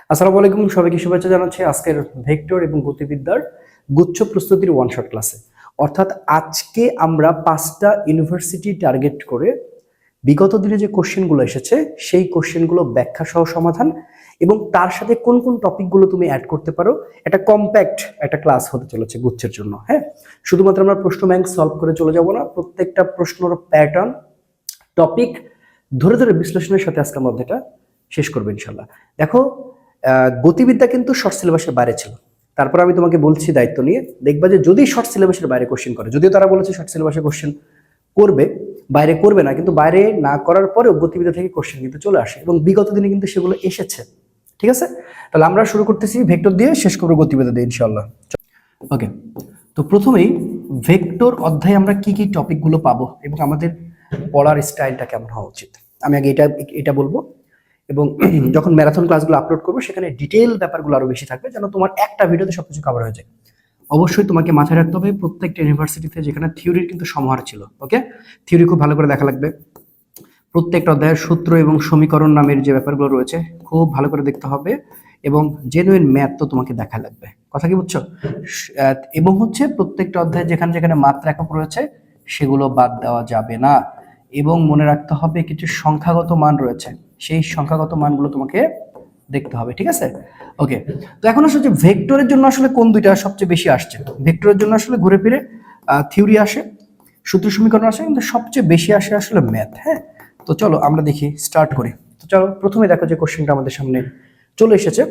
আসসালামু আলাইকুম, সবাইকে শুভেচ্ছা জানাচ্ছি আজকের ভেক্টর এবং গতিবিদ্যার গুচ্ছ প্রস্তুতির ওয়ান শট ক্লাসে। অর্থাৎ আজকে আমরা 5টা ইউনিভার্সিটি টার্গেট করে বিগত দিনে যে কোশ্চেনগুলো এসেছে সেই কোশ্চেনগুলো ব্যাখ্যা সহ সমাধান এবং তার সাথে কোন কোন টপিকগুলো তুমি অ্যাড করতে পারো, একটা কম্প্যাক্ট একটা ক্লাস হতে চলেছে গুচ্ছের জন্য। হ্যাঁ, শুধুমাত্র আমরা প্রশ্ন ব্যাংক সলভ করে চলে যাব না, প্রত্যেকটা প্রশ্নের প্যাটার্ন, টপিক ধরে ধরে বিশ্লেষণের সাথে আজকে আমরা এটা শেষ করবো ইনশাল্লাহ। দেখো, গতিবিদ্যা কিন্তু শর্ট সিলেবাসের বাইরে ছিল। তারপর আমি তোমাকে বলছি দায়িত্ব নিয়ে, দেখবা যে যদি শর্ট সিলেবাসের বাইরে কোশ্চেন করে, যদিও তারা বলেছে শর্ট সিলেবাসে কোশ্চেন করবে, বাইরে করবে না, কিন্তু বাইরে না করার পরেও গতিবিদ্যা থেকে কোশ্চেন কিন্তু চলে আসে এবং বিগত দিনে কিন্তু সেগুলো এসেছে। ঠিক আছে, তাহলে আমরা শুরু করতেছি ভেক্টর দিয়ে, শেষ করবো গতিবিদ্যা দিয়ে ইনশাল্লাহ। ওকে, তো প্রথমেই ভেক্টর অধ্যায়ে আমরা কি কি টপিকগুলো পাবো এবং আমাদের পড়ার স্টাইলটা কেমন হওয়া উচিত, আমি আগে এটা বলবো। এবং যখন ম্যারাথন ক্লাসগুলো আপলোড করবো সেখানে ডিটেল ব্যাপারগুলো আরো বেশি থাকবে, যেন তোমার একটা ভিডিওতে সবকিছু কভার হয়ে যায়। অবশ্যই তোমাকে মাথায় রাখতে হবে প্রত্যেকটা ইউনিভার্সিটিতে যেখানে থিওরির কিন্তু সমাহার ছিল, ওকে, থিওরি খুব ভালো করে দেখা লাগবে। প্রত্যেকটা অধ্যায়ের সূত্র এবং সমীকরণ নামের যে ব্যাপারগুলো রয়েছে খুব ভালো করে দেখতে হবে এবং জেনুইন ম্যাথ তো তোমাকে দেখা লাগবে, কথা কি বুঝছো? এবং হচ্ছে প্রত্যেকটা অধ্যায়ে যেখানে যেখানে মাত্রা একক রয়েছে সেগুলো বাদ দেওয়া যাবে না এবং মনে রাখতে হবে কিছু সংখ্যাগত মান রয়েছে, সেই সংখ্যাগত মানগুলো তোমাকে দেখতে হবে। ঠিক আছে, ওকে। তো এখন আসলে ভেক্টরের জন্য আসলে কোন দুইটা সবচেয়ে বেশি আসছে? ভেক্টরের জন্য আসলে ঘুরে ফিরে থিওরি আসে, সূত্র সমীকরণ আসে, কিন্তু সবচেয়ে বেশি আসে আসলে ম্যাথ। হ্যাঁ, তো চলো আমরা দেখি, স্টার্ট করি। তো চলো প্রথমে দেখো যে কোশ্চেনটা আমাদের সামনে চলে এসেছে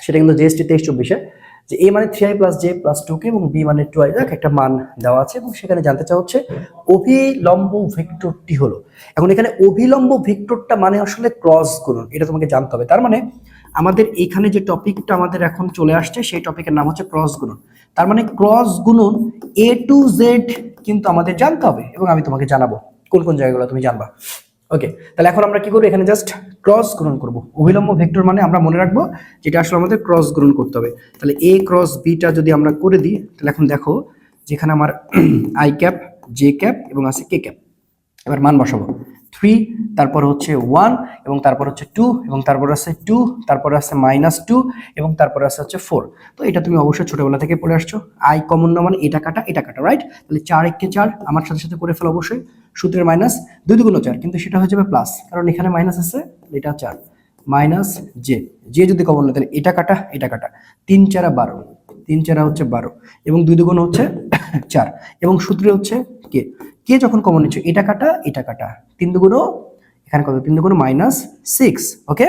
সেটা কিন্তু জিএসটি 23-24-এ, যে a মানে 3i + j + 2k এবং b মানে 2i একটা মান দেওয়া আছে এবং সেখানে জানতে চাওয়া হচ্ছে অভিলম্ব ভেক্টরটি হলো। এখন এখানে অভিলম্ব ভেক্টরটা মানে আসলে ক্রস গুণন, এটা তোমাকে জানতে হবে। তার মানে আমাদের এখানে যে টপিকটা আমাদের এখন চলে আসছে সেই টপিকের নাম হচ্ছে ক্রস গুণন। তার মানে ক্রস গুণন a to z কিন্তু আমাদের জানতে হবে এবং আমি তোমাকে জানাবো কোন কোন জায়গাগুলো তুমি জানবা। ওকে, তাহলে এখন আমরা কি করবো, এখানে জাস্ট ক্রস গুণন করব। অভিলম্ব ভেক্টর মানে আমরা মনে রাখবো যেটা আসলে আমাদের ক্রস গুণন করতে হবে। তাহলে a ক্রস b টা যদি আমরা করে দিই, তাহলে এখন দেখো যেখানে আমার i ক্যাপ, j ক্যাপ এবং আছে k ক্যাপ, এবার মান বসাবো 3, তারপর হচ্ছে 1 এবং তারপর হচ্ছে 2 এবং তারপর আছে 2, তারপর আছে -2 এবং তারপর আছে হচ্ছে 4। তো এটা তুমি অবশ্যই ছোটবেলা থেকে পড়ে আসছো, i কমন না মানে এটা কাটা, রাইট? তাহলে 4 × 4 আমার সাথে সাথে করে ফেলো অবশ্যই, সূত্রের মাইনাস 2 × 4 কিন্তু সেটা হয়ে যাবে প্লাস, কারণ এখানে মাইনাস আছে, এটা 4 মাইনাস জে যদি কমন না তাহলে এটা কাটা 3 × 4 = 12, 3 × 4 হচ্ছে 12 এবং 2 × 2 হচ্ছে 4 এবং সূত্রে হচ্ছে কে, কে যখন কমন নিচ্ছে এটা কাটা 3 × 2 এখানে কত, 3 × 2 -6, ওকে,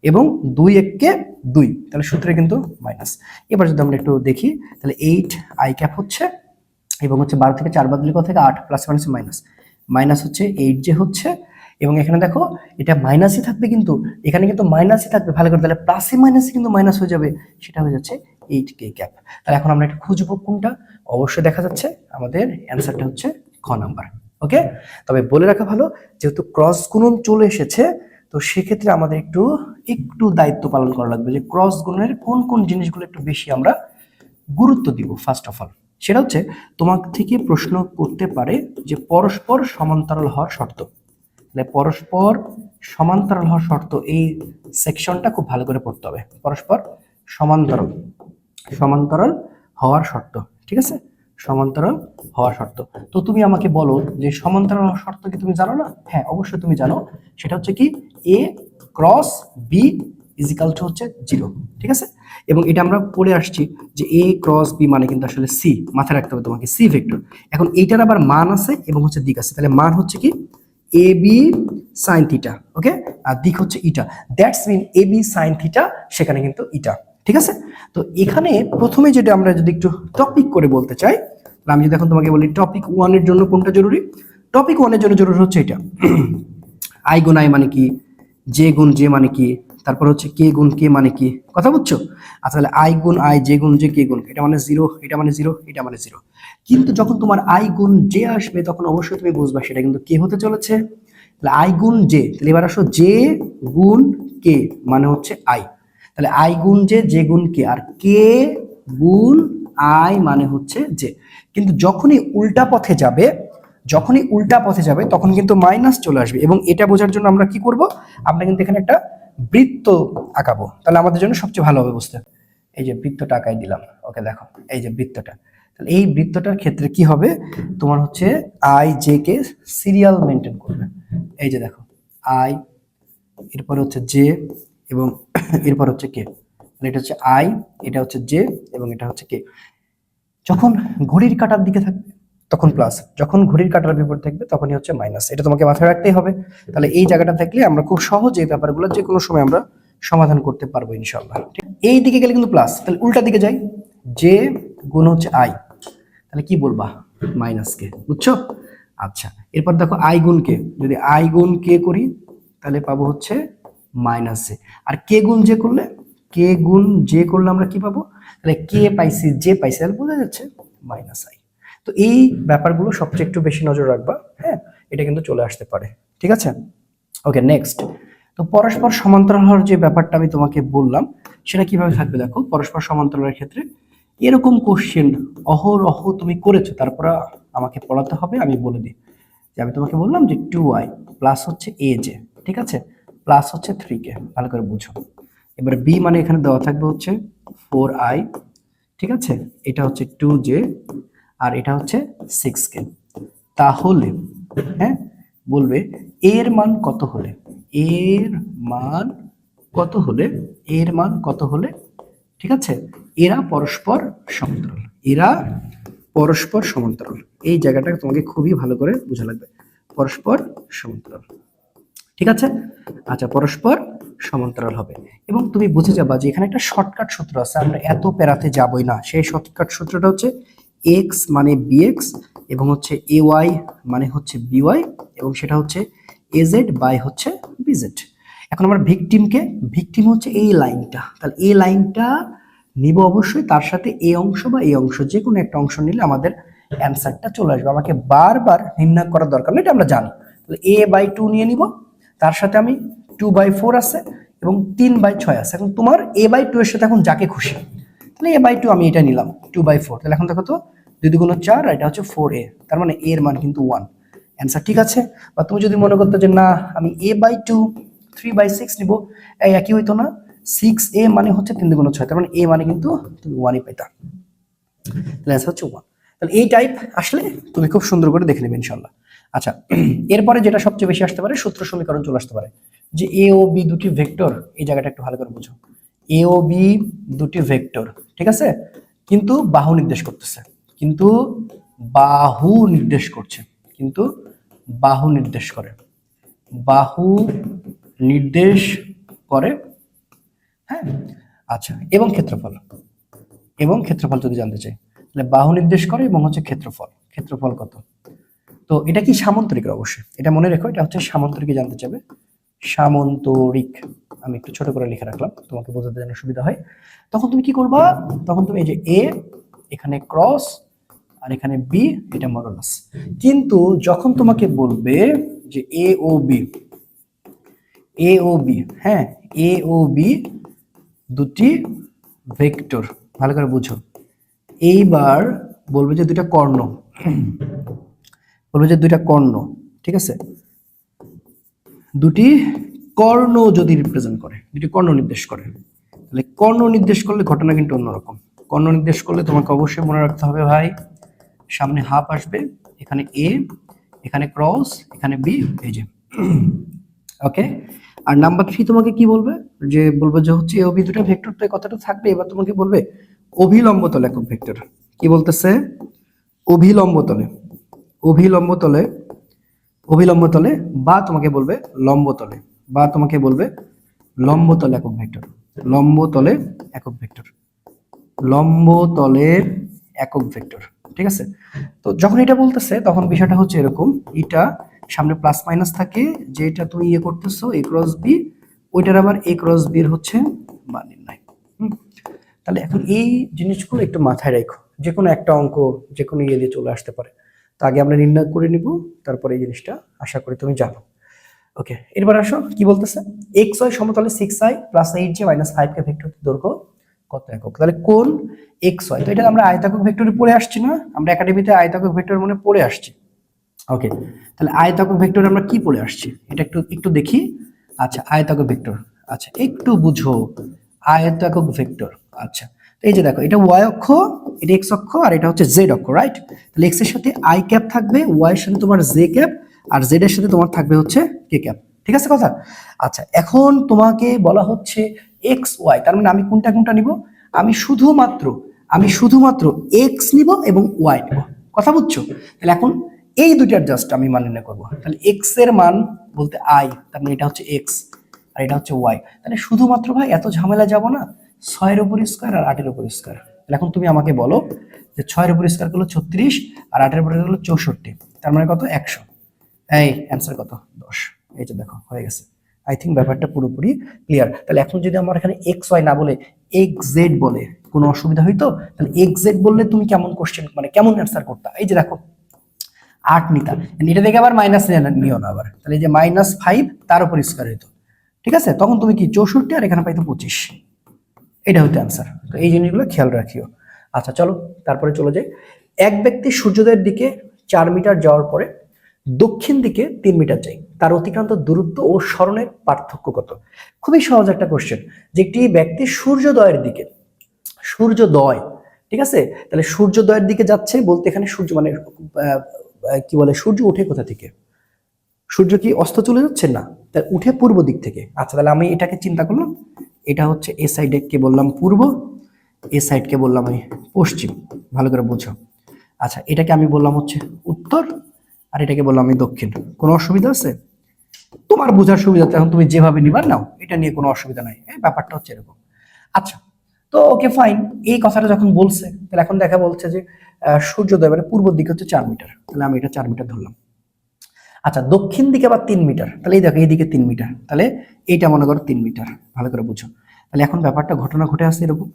এবং 2 × 1 = 2, তাহলে সূত্রে কিন্তু মাইনাস। এবার যদি আমরা একটু দেখি তাহলে 8i ক্যাপ হচ্ছে এবং হচ্ছে 12 থেকে 4 বাদ দিলে কত থেকে 8 প্লাস মাইনাস মাইনাস হচ্ছে 8j হচ্ছে এবং এখানে দেখো এটা মাইনাসই থাকবে, কিন্তু এখানে কিন্তু মাইনাসই থাকবে ভালো করে, তাহলে প্লাসে মাইনাসে কিন্তু মাইনাস হয়ে যাবে, সেটা হয়ে যাচ্ছে 8k ক্যাপ। তাহলে এখন আমরা একটা খুঁজবো কোনটা, অবশ্যই দেখা যাচ্ছে আমাদের অ্যান্সারটা হচ্ছে খ নাম্বার। ওকে, তবে বলে রাখা ভালো যেহেতু ক্রস গুণন চলে এসেছে তো সেক্ষেত্রে আমাদের একটু একটু দায়িত্ব পালন করা লাগবে যে ক্রস গুণনের কোন কোন জিনিসগুলো একটু বেশি আমরা গুরুত্ব দিব। ফার্স্ট অফ অল সেটা হচ্ছে তোমার থেকে প্রশ্ন করতে পারে যে পরস্পর সমান্তরাল হওয়ার শর্ত, তাহলে পরস্পর সমান্তরাল হওয়ার শর্ত এই সেকশনটা খুব ভালো করে পড়তে হবে। পরস্পর সমান্তরাল সমান্তরাল হওয়ার শর্ত, ঠিক আছে, সমান্তরাল হওয়ার শর্ত। তো তুমি আমাকে বলো যে সমান্তরাল হওয়ার শর্ত কি তুমি জানো না? হ্যাঁ অবশ্যই তুমি জানো, সেটা হচ্ছে কি a ক্রস b = হচ্ছে 0, ঠিক আছে, এবং এটা আমরা পড়ে আসছি যে a ক্রস b মানে কিন্তু আসলে c, মাথায় রাখতে হবে তোমাকে c ভেক্টর। এখন এইটার আবার মান আছে এবং হচ্ছে দিক আছে, তাহলে মান হচ্ছে কি ab sin θ, ওকে, আর দিক হচ্ছে ইটা, দ্যাটস মিন ab sin θ সেখানে কিন্তু ইটা, ঠিক আছে। তো এখানে প্রথমে যেটা আমরা যদি একটু টপিক করে বলতে চাই, তাহলে আমি যদি এখন তোমাকে বলি টপিক 1 এর জন্য কোনটা জরুরি, টপিক 1 এর জন্য জরুরি হচ্ছে এটা i গুণ i মানে কি, j গুণ j মানে কি, তারপর হচ্ছে k গুণ k মানে কি, কথা বুঝছো? আচ্ছা, তাহলে i গুণ i, j গুণ j, k গুণ, এটা মানে 0, এটা মানে 0, এটা মানে 0। কিন্তু যখন তোমার i গুণ j আসবে তখন অবশ্যই তুমি বুঝবা সেটা কিন্তু k হতে চলেছে। তাহলে i গুণ j, তাহলে এবার আসো j গুণ k মানে হচ্ছে i, তাহলে i গুণ j, j গুণ k, আর k গুণ i মানে হচ্ছে j। কিন্তু যখনই উল্টা পথে যাবে তখন কিন্তু মাইনাস চলে আসবে এবং এটা বোঝার জন্য আমরা কি করব, আমরা কিন্তু এখানে একটা বৃত্ত আঁকাবো, তাহলে আমাদের জন্য সবচেয়ে ভালো হবে বুঝতে। এই যে বৃত্তটা আঁকাই দিলাম, ওকে দেখো এই যে বৃত্তটা, তাহলে এই বৃত্তটার ক্ষেত্রে কি হবে, তোমার হচ্ছে I J K serial maintain করবে। এই যে দেখো আই, এরপর হচ্ছে জে, এবং এরপর হচ্ছে কে, এটা হচ্ছে আই, এটা হচ্ছে জে, এবং এটা হচ্ছে কে। যখন ঘড়ির কাঁটার দিকে থাকবে তখন প্লাস, যখন ঘড়ির কাঁটার বিপরীত থাকবে তখনই হচ্ছে মাইনাস, এটা তোমাকে মাথায় রাখতেই হবে। তাহলে এই জায়গাটা থাকলে আমরা খুব সহজে এই ব্যাপারগুলো যে কোনো সময় আমরা সমাধান করতে পারবো ইনশাআল্লাহ। এই দিকে গেলে কিন্তু প্লাস, তাহলে উল্টা দিকে যাই, জে গুণ হচ্ছে আই, তাহলে কি বলবা, মাইনাস কে, বুঝছো? আচ্ছা, এরপর দেখো আই গুণ কে, যদি আই গুণ কে করি তাহলে পাবো হচ্ছে মাইনাস এ, আর কে গুণ জে করলে, কে গুণ জে করলে আমরা কি পাবো, তাহলে কে পাইছি জে পাইছি, তাহলে বোঝা যাচ্ছে মাইনাস আই। তো এই ব্যাপারগুলো সবচেয়ে একটু বেশি নজর রাখবা, হ্যাঁ, এটা কিন্তু চলে আসতে পারে, ঠিক আছে? ওকে, নেক্সট। তো পরস্পর সমান্তরাল হওয়ার যে ব্যাপারটা আমি তোমাকে বললাম সেটা কিভাবে থাকবে দেখো, পরস্পর সমান্তরালের ক্ষেত্রে এরকম কোশ্চেন অহরহ তুমি করেছো, তারপর আমাকে পড়াতে হবে, আমি বলে দিই যে আমি তোমাকে বললাম যে 2i প্লাস হচ্ছে এ জে, ঠিক আছে, প্লাস হচ্ছে 3k, ভালো করে বুঝো। এবার বি মানে এখানে দেওয়া থাকবে হচ্ছে 4i, ঠিক আছে, এটা হচ্ছে 2j, আর এটা হচ্ছে 6k। তাহলে হ্যাঁ, বলবে এর মান কত হলে, এর মান কত হলে, এর মান কত হলে, ঠিক আছে, এরা পরস্পর সমান্তরাল, এরা পরস্পর সমান্তরাল, এই জায়গাটা তোমাকে খুবই ভালো করে বোঝা লাগবে, পরস্পর সমান্তরাল, ঠিক আছে? আচ্ছা, পরস্পর সমান্তরাল হবে, এবং তুমি বুঝে যাবা যে এখানে একটা শর্টকাট সূত্র আছে, আমরা এত প্যারাতে যাবই না। সেই শর্টকাট সূত্রটা হচ্ছে এক্স মানে বিএক্স, এবং হচ্ছে এ ওয়াই মানে হচ্ছে বিওয়াই, এবং সেটা হচ্ছে এজেড বাই হচ্ছে বিজেড। এখন আমরা ভিকটিমকে, ভিকটিম হচ্ছে এই লাইনটা, তাহলে এই লাইনটা নিব অবশ্যই, তার সাথে এই অংশ বা এই অংশ যে কোনো একটা অংশ নিলে আমাদের অ্যান্সারটা চলে আসবে, আমাকে বারবার নির্ণয় করার দরকার নেই, এটা আমরা জানি। তাহলে এ বাই 2 নিয়ে নিব, তার সাথে আমি 2/4 আছে এবং 3/6 আছে। এখন তোমার a বাই 2 এর সাথে এখন যাকে খুশি, তাহলে a বাই 2 আমি এটা নিলাম 2/4, তাহলে এখন দেখো তো 2 দুগুণ 4, আর এটা হচ্ছে 4a, তার মানে a এর মান কিন্তু 1, অ্যান্সার ঠিক আছে। বা তুমি যদি মনে করতে যে না আমি a বাই 2 3/6 নিব, এই একই হইতো না, 6a মানে হচ্ছে 3 দুগুণ 6, তার মানে a মানে কিন্তু তুমি 1ই পাইতা, তাহলে অ্যান্সার হচ্ছে 1। তাহলে এই টাইপ আসলে তুমি খুব সুন্দর করে দেখে নেবে ইনশাআল্লাহ। আচ্ছা, এরপরে যেটা সবচেয়ে বেশি আসতে পারে, সূত্র সমীকরণ চলে আসতে পারে, যে এ ও বি দুটি ভেক্টর, এই জায়গাটা একটু ভালো করে বুঝো, এ ও বি দুটি ভেক্টর, ঠিক আছে, কিন্তু বাহু নির্দেশ করতেছে, কিন্তু বাহু নির্দেশ করছে, কিন্তু বাহু নির্দেশ করে, বাহু নির্দেশ করে, হ্যাঁ। আচ্ছা, এবং ক্ষেত্রফল, এবং ক্ষেত্রফল যদি জানতে চাই, তাহলে বাহু নির্দেশ করে এবং হচ্ছে ক্ষেত্রফল, ক্ষেত্রফল কত। তো এটা কি সামান্তরিকের, অবশ্যই এটা মনে রেখো, এটা হচ্ছে সামান্তরিকে জানতে চাবে, সামান্তরিক, আমি একটু ছোট করে লিখে রাখলাম তোমাকে বোঝাতে যেন সুবিধা হয়। তখন তুমি কি করবা, তখন তুমি এই যে এ, এখানে ক্রস, আর এখানে বি, এটা মডুলাস। কিন্তু যখন তোমাকে বলবে যে এ ও বি, এ ও বি, হ্যাঁ, এ ও বি দুটি ভেক্টর, ভালো করে বুঝো। এইবার বলবে যে দুইটা কর্ণ, বলবে যে দুইটা কর্ণ, ঠিক আছে, দুটি কর্ণ যদি রিপ্রেজেন্ট করে, দুটি কর্ণ নির্দেশ করে, তাহলে কর্ণ নির্দেশ করলে ঘটনা কিন্তু অন্যরকম। কর্ণ নির্দেশ করলে তোমাকে অবশ্যই মনে রাখতে হবে ভাই, সামনে হাফ আসবে, এখানে এ, এখানে ক্রস, এখানে বি, এই যে, ওকে। আর নাম্বার 3 তোমাকে কি বলবে, যে বলবে যে হচ্ছে অভি দুটো ভেক্টর, তো কথাটা থাকবে। এবার তোমাকে বলবে অভিলম্ব তলে একক ভেক্টর, কি বলতেছে, অভিলম্ব তলে, অভিলম্ব তলে, অভিলম্ব তলে, বা তোমাকে বলবে লম্ব তলে, বা তোমাকে বলবে লম্ব তলে একক ভেক্টর, লম্ব তলে একক ভেক্টর, লম্ব তলের একক ভেক্টর, ঠিক আছে। তো যখন এটা বলতেছে তখন বিষয়টা হচ্ছে এরকম, এটা সামনে প্লাস মাইনাস থাকে, যেটা তুমি ইয়ে করতেছো এ ক্রস বি, ওইটার আবার এ ক্রস বি এর হচ্ছে মান নির্ণয়। তাহলে এখন এই জিনিসগুলো একটু মাথায় রাখো, যে কোনো একটা অঙ্ক যে কোনো ইয়ে দিয়ে চলে আসতে পারে, তো আগে আমরা নির্ণয় করে নিব, তারপরে এই জিনিসটা আশা করি তুমি জানো। ওকে, এরপর আসো কি বলতেছে, এক্স ওয়াই সমতলে 6i plus 8j minus 5k vector দৈর্ঘ্য কত একক। তাহলে কোন এক্স ওয়াই, তো এটা আমরা আয়তাকার ভেক্টরে পড়ে আসছি না, আমরা একাডেমিতে আয়তাকার ভেক্টর মনে পড়ে আসছি। ওকে, তাহলে আয়তাকার ভেক্টর আমরা কি পড়ে আসছি, এটা একটু একটু দেখি। আচ্ছা, আয়তাকার ভেক্টর, আচ্ছা একটু বুঝো, আয়ত একক ভেক্টর। আচ্ছা তো এই যে দেখো, এটা ওয়াই অক্ষ, এটা এক্স অক্ষ, আর এটা হচ্ছে জেড অক্ষ, রাইট? তাহলে এক্স এর সাথে আই ক্যাপ থাকবে, ওয়াই এর সাথে তোমার জে ক্যাপ, আর জেড এর সাথে তোমার থাকবে হচ্ছে কে ক্যাপ। ঠিক আছে কথা? আচ্ছা এখন তোমাকে বলা হচ্ছে এক্স ওয়াই, তার মানে আমি কোনটা কোনটা নিব? আমি শুধুমাত্র এক্স নিব এবং ওয়াই নিব। কথা বুঝছো? তাহলে এখন এই দুইটার জাস্ট আমি মান নির্ণয় করবো। তাহলে এক্স এর মান বলতে আই, তার মানে এটা হচ্ছে এক্স আর এটা হচ্ছে ওয়াই। তাহলে শুধুমাত্র ভাই এত ঝামেলা যাব না, 6 এর উপর স্কয়ার আর 8 এর উপর স্কয়ার। তাহলে এখন তুমি আমাকে বলো যে 6 এর উপর স্কয়ার করলো 36 আর 8 এর উপর হলো 64, তার মানে কত? 100। এই অ্যান্সার কত? 10। এই যে দেখো হয়ে গেছে। আই থিঙ্ক ব্যাপারটা পুরোপুরি ক্লিয়ার। তাহলে এখন যদি আমার এখানে এক্স ওয়াই না বলে এক্স জেড বলে কোনো অসুবিধা হইতো? তাহলে এক্স জেড বললে তুমি কেমন কোশ্চেন, মানে কেমন অ্যান্সার করতা? এই যে দেখো 8 নিতা, এটা দেখে আবার মাইনাস নিও না আবার, তাহলে এই যে -5 তার উপর স্কয়ার হইতো। ঠিক আছে, তখন তুমি কি 64 আর এখানে পাইতো 25, এটা হচ্ছে অ্যান্সার। তো এই জিনিসগুলো খেয়াল রাখিও। আচ্ছা চলো তারপরে চলে যাই। এক ব্যক্তি সূর্যোদয়ের দিকে 4 মিটার যাওয়ার পরে দক্ষিণ দিকে 3 মিটার যায়, তার অতিক্রান্ত দূরত্ব ও সরণের পার্থক্য কত? খুবই সহজ একটা কোশ্চেন, যে একটি ব্যক্তি সূর্যোদয়ের দিকে, সূর্যোদয়, ঠিক আছে, তাহলে সূর্যোদয়ের দিকে যাচ্ছে বলতে এখানে সূর্য মানে কি বলে, সূর্য ওঠে কোথা থেকে? সূর্য কি অস্ত চলে যাচ্ছে? না, তার উঠে পূর্ব দিক থেকে। আচ্ছা তাহলে আমি এটাকে চিন্তা করলাম, এটা হচ্ছে এ সাইডে কে বললাম পূর্ব, এ সাইডকে বললাম আমি পশ্চিম, ভালো করে বুঝো। আচ্ছা এটাকে আমি বললাম হচ্ছে উত্তর, আর এটাকে বললাম আমি দক্ষিণ। কোনো অসুবিধা আছে? তোমার বোঝার সুবিধাতে এখন তুমি যেভাবে নিবার নাও, এটা নিয়ে কোনো অসুবিধা নাই। এই ব্যাপারটা হচ্ছে এরকম। আচ্ছা তো ওকে ফাইন, এই কথাটা যখন বলছে তাহলে এখন দেখা বলছে যে সূর্যোদয় মানে পূর্ব দিকে হচ্ছে 4 মিটার, তাহলে আমি এটা 4 মিটার ধরলাম। আচ্ছা দক্ষিণ দিকে আবার 3 মিটার, তাহলে এই দেখো এইদিকে 3 মিটার, তাহলে এইটা মনে করো 3 মিটার, ভালো করে বুঝো। তাহলে এখন ব্যাপারটা ঘটনা ঘটে আসছে এরকম,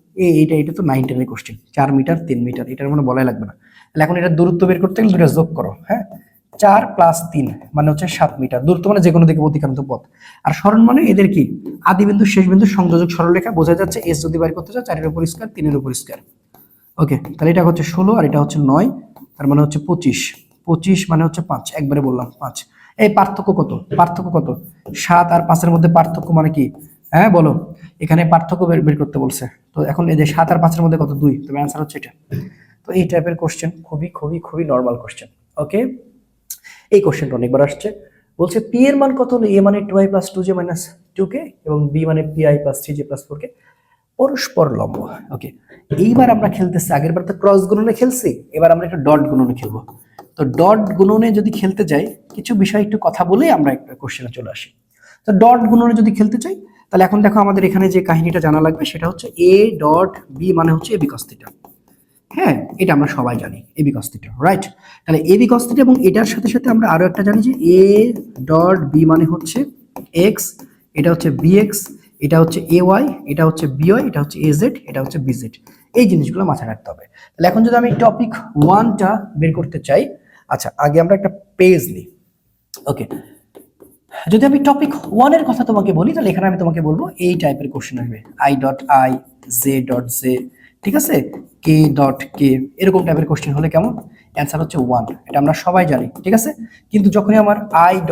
এটা তো 9 10 এর কোশ্চেন, 4 মিটার 3 মিটার, এটার মনে বলাই লাগবে না। তাহলে এখন এটা দূরত্ব বের করতে গেলে দুটো যোগ করো, হ্যাঁ, 4 + 3 মানে হচ্ছে 7 মিটার। দূরত্ব মানে যে কোনো দিকে অতিক্রান্ত পথ, আর সরণ মানে এদের কি আদি বিন্দু শেষ বিন্দু সংযোজক সরলরেখা, বোঝা যাচ্ছে। এস যদি বের করতে চাও 4 এর উপর স্কয়ার 3 এর উপর স্কয়ার। ওকে, তাহলে এটা হচ্ছে 16 আর এটা হচ্ছে 9, তার মানে হচ্ছে 25, 25 মানে হচ্ছে 5, একবারে বললাম 5। এই পার্থক্য কত? পার্থক্য কত? 7 আর 5 এর মধ্যে পার্থক্য মানে কি? হ্যাঁ বলো, এখানে পার্থক্য বের করতে বলছে। তো এখন এই যে 7 আর 5 এর মধ্যে কত? 2, তবে অ্যান্সার হচ্ছে এটা। তো এই টাইপের কোশ্চেন খুবই খুবই খুবই নরমাল কোশ্চেন। ওকে, এই কোশ্চেনটা অনেকবার আসছে। বলছে পি এর মান কত হলে এ মানে 2i + 2j - 2k এবং বি মানে pi + 3j + 4k পরস্পর লম্ব। ওকে, এইবার আমরা খেলতেছি, আগের বার তো ক্রস গুণনে খেলছি, এবার আমরা একটু ডট গুণনে খেলবো। তো ডট গুণনে যদি খেলতে যাই, কিছু বিষয় একটু কথা বলেই আমরা একটা কোশ্চেনে চলে আসি। তো ডট গুণনে যদি খেলতে চাই, তাহলে এখন দেখো আমাদের এখানে যে কাহিনীটা জানা লাগবে সেটা হচ্ছে a ডট b মানে হচ্ছে ab cos θ। হ্যাঁ, এটা আমরা সবাই জানি ab cos θ, রাইট? তাহলে ab cos θ এবং এটার সাথে সাথে আমরা আরো একটা জানি যে a ডট b মানে হচ্ছে x, এটা হচ্ছে bx, এটা হচ্ছে ay, এটা হচ্ছে by, এটা হচ্ছে az, এটা হচ্ছে bz। এই জিনিসগুলো মাথায় রাখতে হবে। তাহলে এখন যদি আমি টপিক 1টা বের করতে চাই, আচ্ছা আগে আমরা একটা পেজ নিই। ওকে, যদি আমি টপিক 1 এর কথা তোমাকে বলি, তাহলে এখানে আমি তোমাকে বলবো এই টাইপের কোশ্চেন আসবে, i.i, j.j, ঠিক আছে, k.k, এরকম টাইপের কোশ্চেন হলে কেমন? অ্যান্সার হচ্ছে 1, এটা আমরা সবাই জানি, ঠিক আছে। কিন্তু যখনই আমার i.j,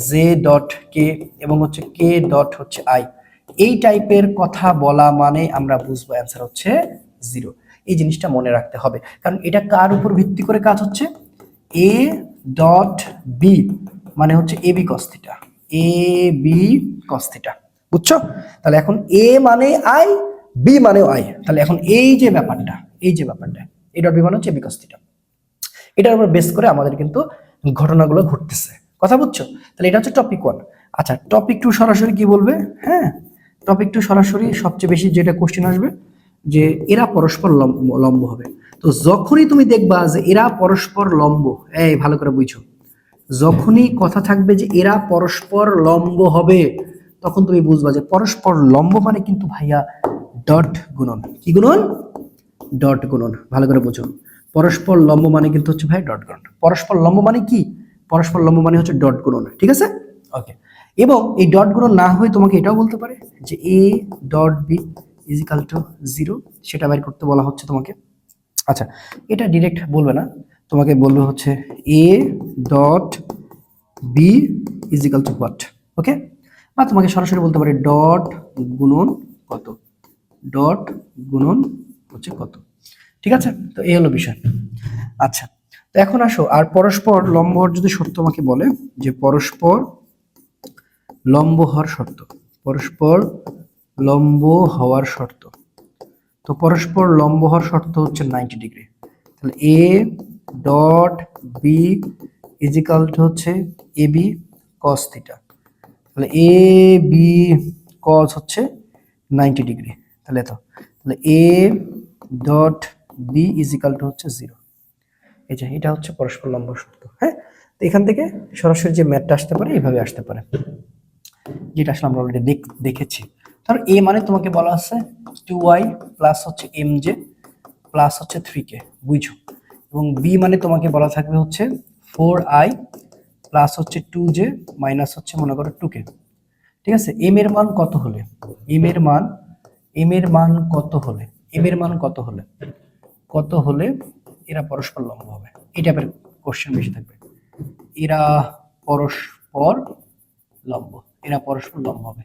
j.k এবং হচ্ছে k.i এই টাইপের কথা বলা মানে আমরা বুঝবো অ্যান্সার হচ্ছে 0। এই জিনিসটা মনে রাখতে হবে, কারণ এটা কার উপর ভিত্তি করে কাজ হচ্ছে? a ডট বি মানে হচ্ছে ab cos θ, ab cos θ, বুঝছো? তাহলে এখন a মানে i, b মানেও i, তাহলে এখন এই যে ব্যাপারটা a ডট b মানে হচ্ছে ab cos θ, এটার উপর বেস করে আমাদের কিন্তু ঘটনাগুলো ঘটতেছে, কথা বুঝছো? তাহলে এটা হচ্ছে টপিক 1। আচ্ছা টপিক 2 সরাসরি কি বলবে? হ্যাঁ, টপিক 2 সরাসরি সবচেয়ে বেশি যেটা কোশ্চেন আসবে যে এরা পরস্পর লম্ব হবে। তো যখনই তুমি দেখবা যে এরা পরস্পর লম্ব, এই ভালো করে বুঝছো, যখনই কথা থাকবে যে এরা পরস্পর লম্ব হবে, তখন তুমি বুঝবা যে পরস্পর লম্ব মানে কিন্তু ভাইয়া ডট গুণন। কি গুণন? ডট গুণন, ভালো করে বুঝো। পরস্পর লম্ব মানে কিন্তু হচ্ছে ভাই ডট গুণন। পরস্পর লম্ব মানে কি? পরস্পর লম্ব মানে হচ্ছে ডট গুণন, ঠিক আছে? ওকে, এবং এই ডট গুণন না হয়ে তোমাকে এটাও বলতে পারে যে a dot b is equal to 0, সেটা বের করতে বলা হচ্ছে তোমাকে। আচ্ছা এটা ডিরেক্ট বলবে না, তোমাকে বলবে হচ্ছে a dot b is equal to what. Okay, বা তোমাকে সরাসরি বলতে পারি ডট গুণন কত, ডট গুণন হচ্ছে কত। ঠিক আছে, তো এই হলো বিষয়। আচ্ছা, তো এখন আসো, আর পরস্পর লম্ব হওয়ার যদি শর্ত আমাকে বলে যে পরস্পর লম্ব হওয়ার শর্ত, পরস্পর লম্ব হওয়ার শর্ত, তো পরস্পর লম্ব হওয়ার শর্ত হচ্ছে 90 ডিগ্রি। তাহলে A dot B is equal to হচ্ছে এ বি কস থিটা। তাহলে এ বি কস হচ্ছে 90 ডিগ্রি। তাহলে এত, তাহলে A dot B is equal to হচ্ছে 0। এই যে এটা হচ্ছে পরস্পর লম্ব শর্ত। হ্যাঁ, তো এখান থেকে সরাসরি যে ম্যাথটা আসতে পারে এইভাবে আসতে পারে, যেটা আসলে আমরা অলরেডি দেখেছি। ধরো এ মানে তোমাকে বলা আছে 2y প্লাস হচ্ছে mj প্লাস হচ্ছে 3k, বুঝছো। এবং বি মানে তোমাকে বলা থাকবে হচ্ছে 4i প্লাস হচ্ছে 2j মাইনাস হচ্ছে মনে করো 2k। ঠিক আছে, এম এর মান কত হলে, এম এর মান, এম এর মান কত হলে, এম এর মান কত হলে, কত হলে এরা পরস্পর লম্ব হবে, এই টাইপের কোশ্চেন বেশি থাকবে। এরা পরস্পর লম্ব, এরা পরস্পর লম্ব হবে,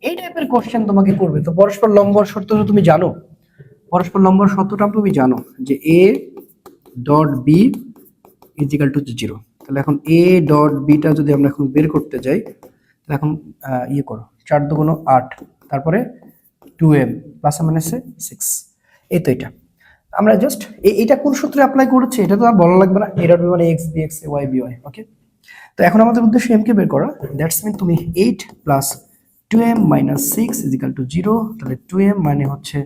এই টাইপের কোশ্চেন তোমাকে করবে। তো পরস্পর লম্বর শর্তটা তুমি জানো, পরস্পর লম্বর শর্তটা তুমি জানো যে A dot B is equal to 0। তাহলে এখন এ ডট বিটা যদি আমরা এখন বের করতে যাই, তাহলে এখন ইয়ে করো, 4 দুগুণ 8, তারপরে 2m প্লাস মাইনাসে 6, এই তো এটা আমরা জাস্ট এইটা কোন সূত্রে অ্যাপ্লাই করেছে এটা তো আর বলা লাগবে না, এটা মানে x bx y by, ওকে। তো এখন আমাদের উদ্দেশ্য m কে বের করা, দ্যাটস মিন তুমি 8 plus 2m minus 6 is equal to 0। তাহলে 2m মানে হচ্ছে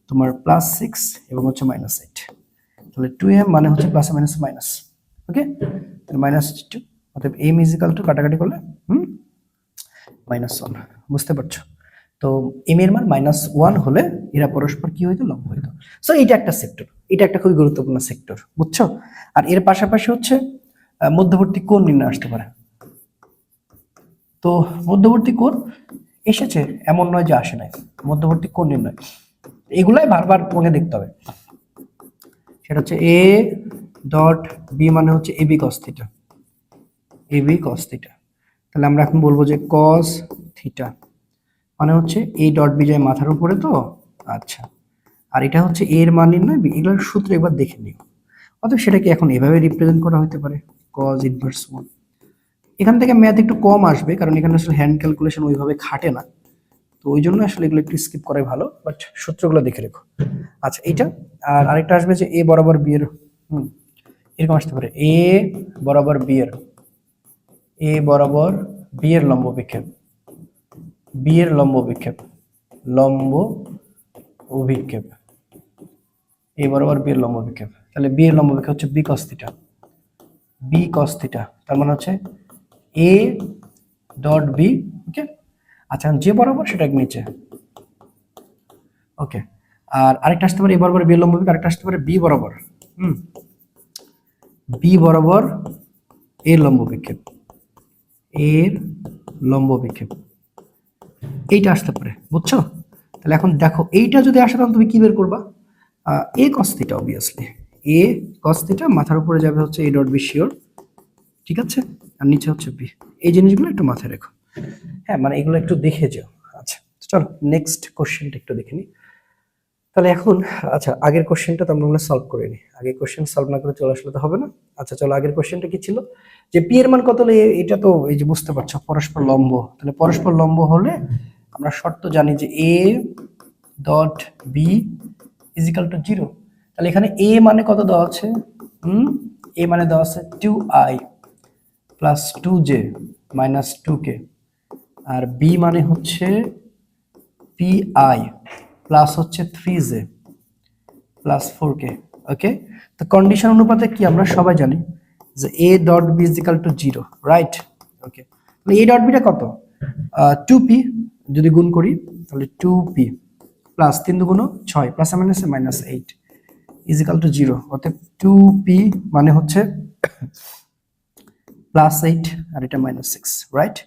তোমার প্লাস 6 এবং হচ্ছে মাইনাস 8, তাহলে 2m মানে হচ্ছে প্লাস মাইনাস মাইনাস, ওকে। তাহলে মাইনাস 2, অতএব m ইজিক্যাল টু কাটাকাটি করলে -1, বুঝতে পারছো। তো m এর মান -1 হলে এরা পরস্পর কি হইতো, লম্ব হইতো। সো এটা একটা সেক্টর, এটা একটা খুবই গুরুত্বপূর্ণ সেক্টর, বুঝছো। আর এর পাশাপাশি হচ্ছে মধ্যবর্তী কোণ নির্ণয় আসতে পারে। তো মধ্যবর্তী কোণ এসেছে এমন নয় যে আসে নাই, মধ্যবর্তী কোণ নির্ণয় এগুলাই বারবার মনে দেখতে হবে। সেটা হচ্ছে এ ডট বি মানে হচ্ছে A B cos theta, A B cos theta. তাহলে আমরা এখন বলবো যে কস থিটা মানে হচ্ছে এ ডট বি যায় মাথার উপরে, তো আচ্ছা। আর এটা হচ্ছে এর মান নির্ণয়, এগুলোর সূত্র একবার দেখে নিও। অতএব সেটাকে এখন এভাবে রিপ্রেজেন্ট করা হতে পারে cos ইনভার্স 1। এখান থেকে ম্যাথ একটু কম আসবে কারণ এখানে আসলে হ্যান্ড ক্যালকুলেশন ওইভাবে খাটে না, তো ওই জন্য আসলে এগুলো একটু স্কিপ করাই ভালো, বাট সূত্রগুলো দেখে রেখো। আচ্ছা এইটা, আর আরেকটা আসবে যে এ বরাবর বি এর, এরকম আসতে পারে এ বরাবর বি এর, এ বরাবর বি এর লম্ব বিক্ষেপ, বি এর লম্ব বিক্ষেপ, লম্ব অভিক্ষেপ, এ বরাবর বি এর লম্ব বিক্ষেপ। তাহলে বি এর লম্ব বিক্ষেপ হচ্ছে B cos theta, B cos theta, তার মানে হচ্ছে এ ডট বি, ওকে। আচ্ছা যে বরাবর সেটা নিচে, ওকে। আর আরেকটা আসতে পারে এ বরাবর বি এর লম্ব বিক্ষেপ, আরেকটা আসতে পারে বি বরাবর, বি বরাবর এর লম্ব বিক্ষেপ, এর লম্ব বিক্ষেপ, এইটা আসতে পারে, বুঝছো। তাহলে এখন দেখো এইটা যদি আসে তাহলে তুমি কি বের করবা, এ কস থিটা, অবভিয়াসলি এ কস থিটা মাথার উপরে যাবে হচ্ছে এ ডট বি শিওর, ঠিক আছে। আর নিচে হচ্ছে বি, এই জিনিসগুলো একটু মাথায় রেখো। হ্যাঁ, মানে এগুলো একটু দেখে যাও। আচ্ছা চলো নেক্সট কোশ্চেনটা একটু দেখে নিই। তাহলে এখন আচ্ছা আগের কোশ্চেনটা তো আমরা সলভ করে নিই, আগে কোশ্চেন সলভ না করে চলে আসলে তো হবে না। আচ্ছা চলো আগের কোশ্চেনটা কি ছিল, যে পি এর মান কত হলে, এটা তো এই যে বুঝতে পারছো পরস্পর লম্ব। তাহলে পরস্পর লম্ব হলে আমরা শর্ত জানি যে A dot B is equal to 0। তাহলে এখানে এ মানে কত দেওয়া আছে, এ মানে দেওয়া আছে 2i plus 2j minus 2k, আর বি মানে হচ্ছে pi প্লাস হচ্ছে 3j প্লাস 4k, ওকে। তো কন্ডিশন অনুপাতে কি আমরা সবাই জানি যে a dot B is equal to 0, right, okay. তাহলে a ডট বিটা কত, 2p, যদি গুণ করি তাহলে 2p প্লাস 3 দুগুণ 6 প্লাস মাইনাসে মাইনাস 8 ইজিক্যাল টু 0, অর্থাৎ 2p মানে হচ্ছে প্লাস 8 আর এটা মাইনাস 6, রাইট।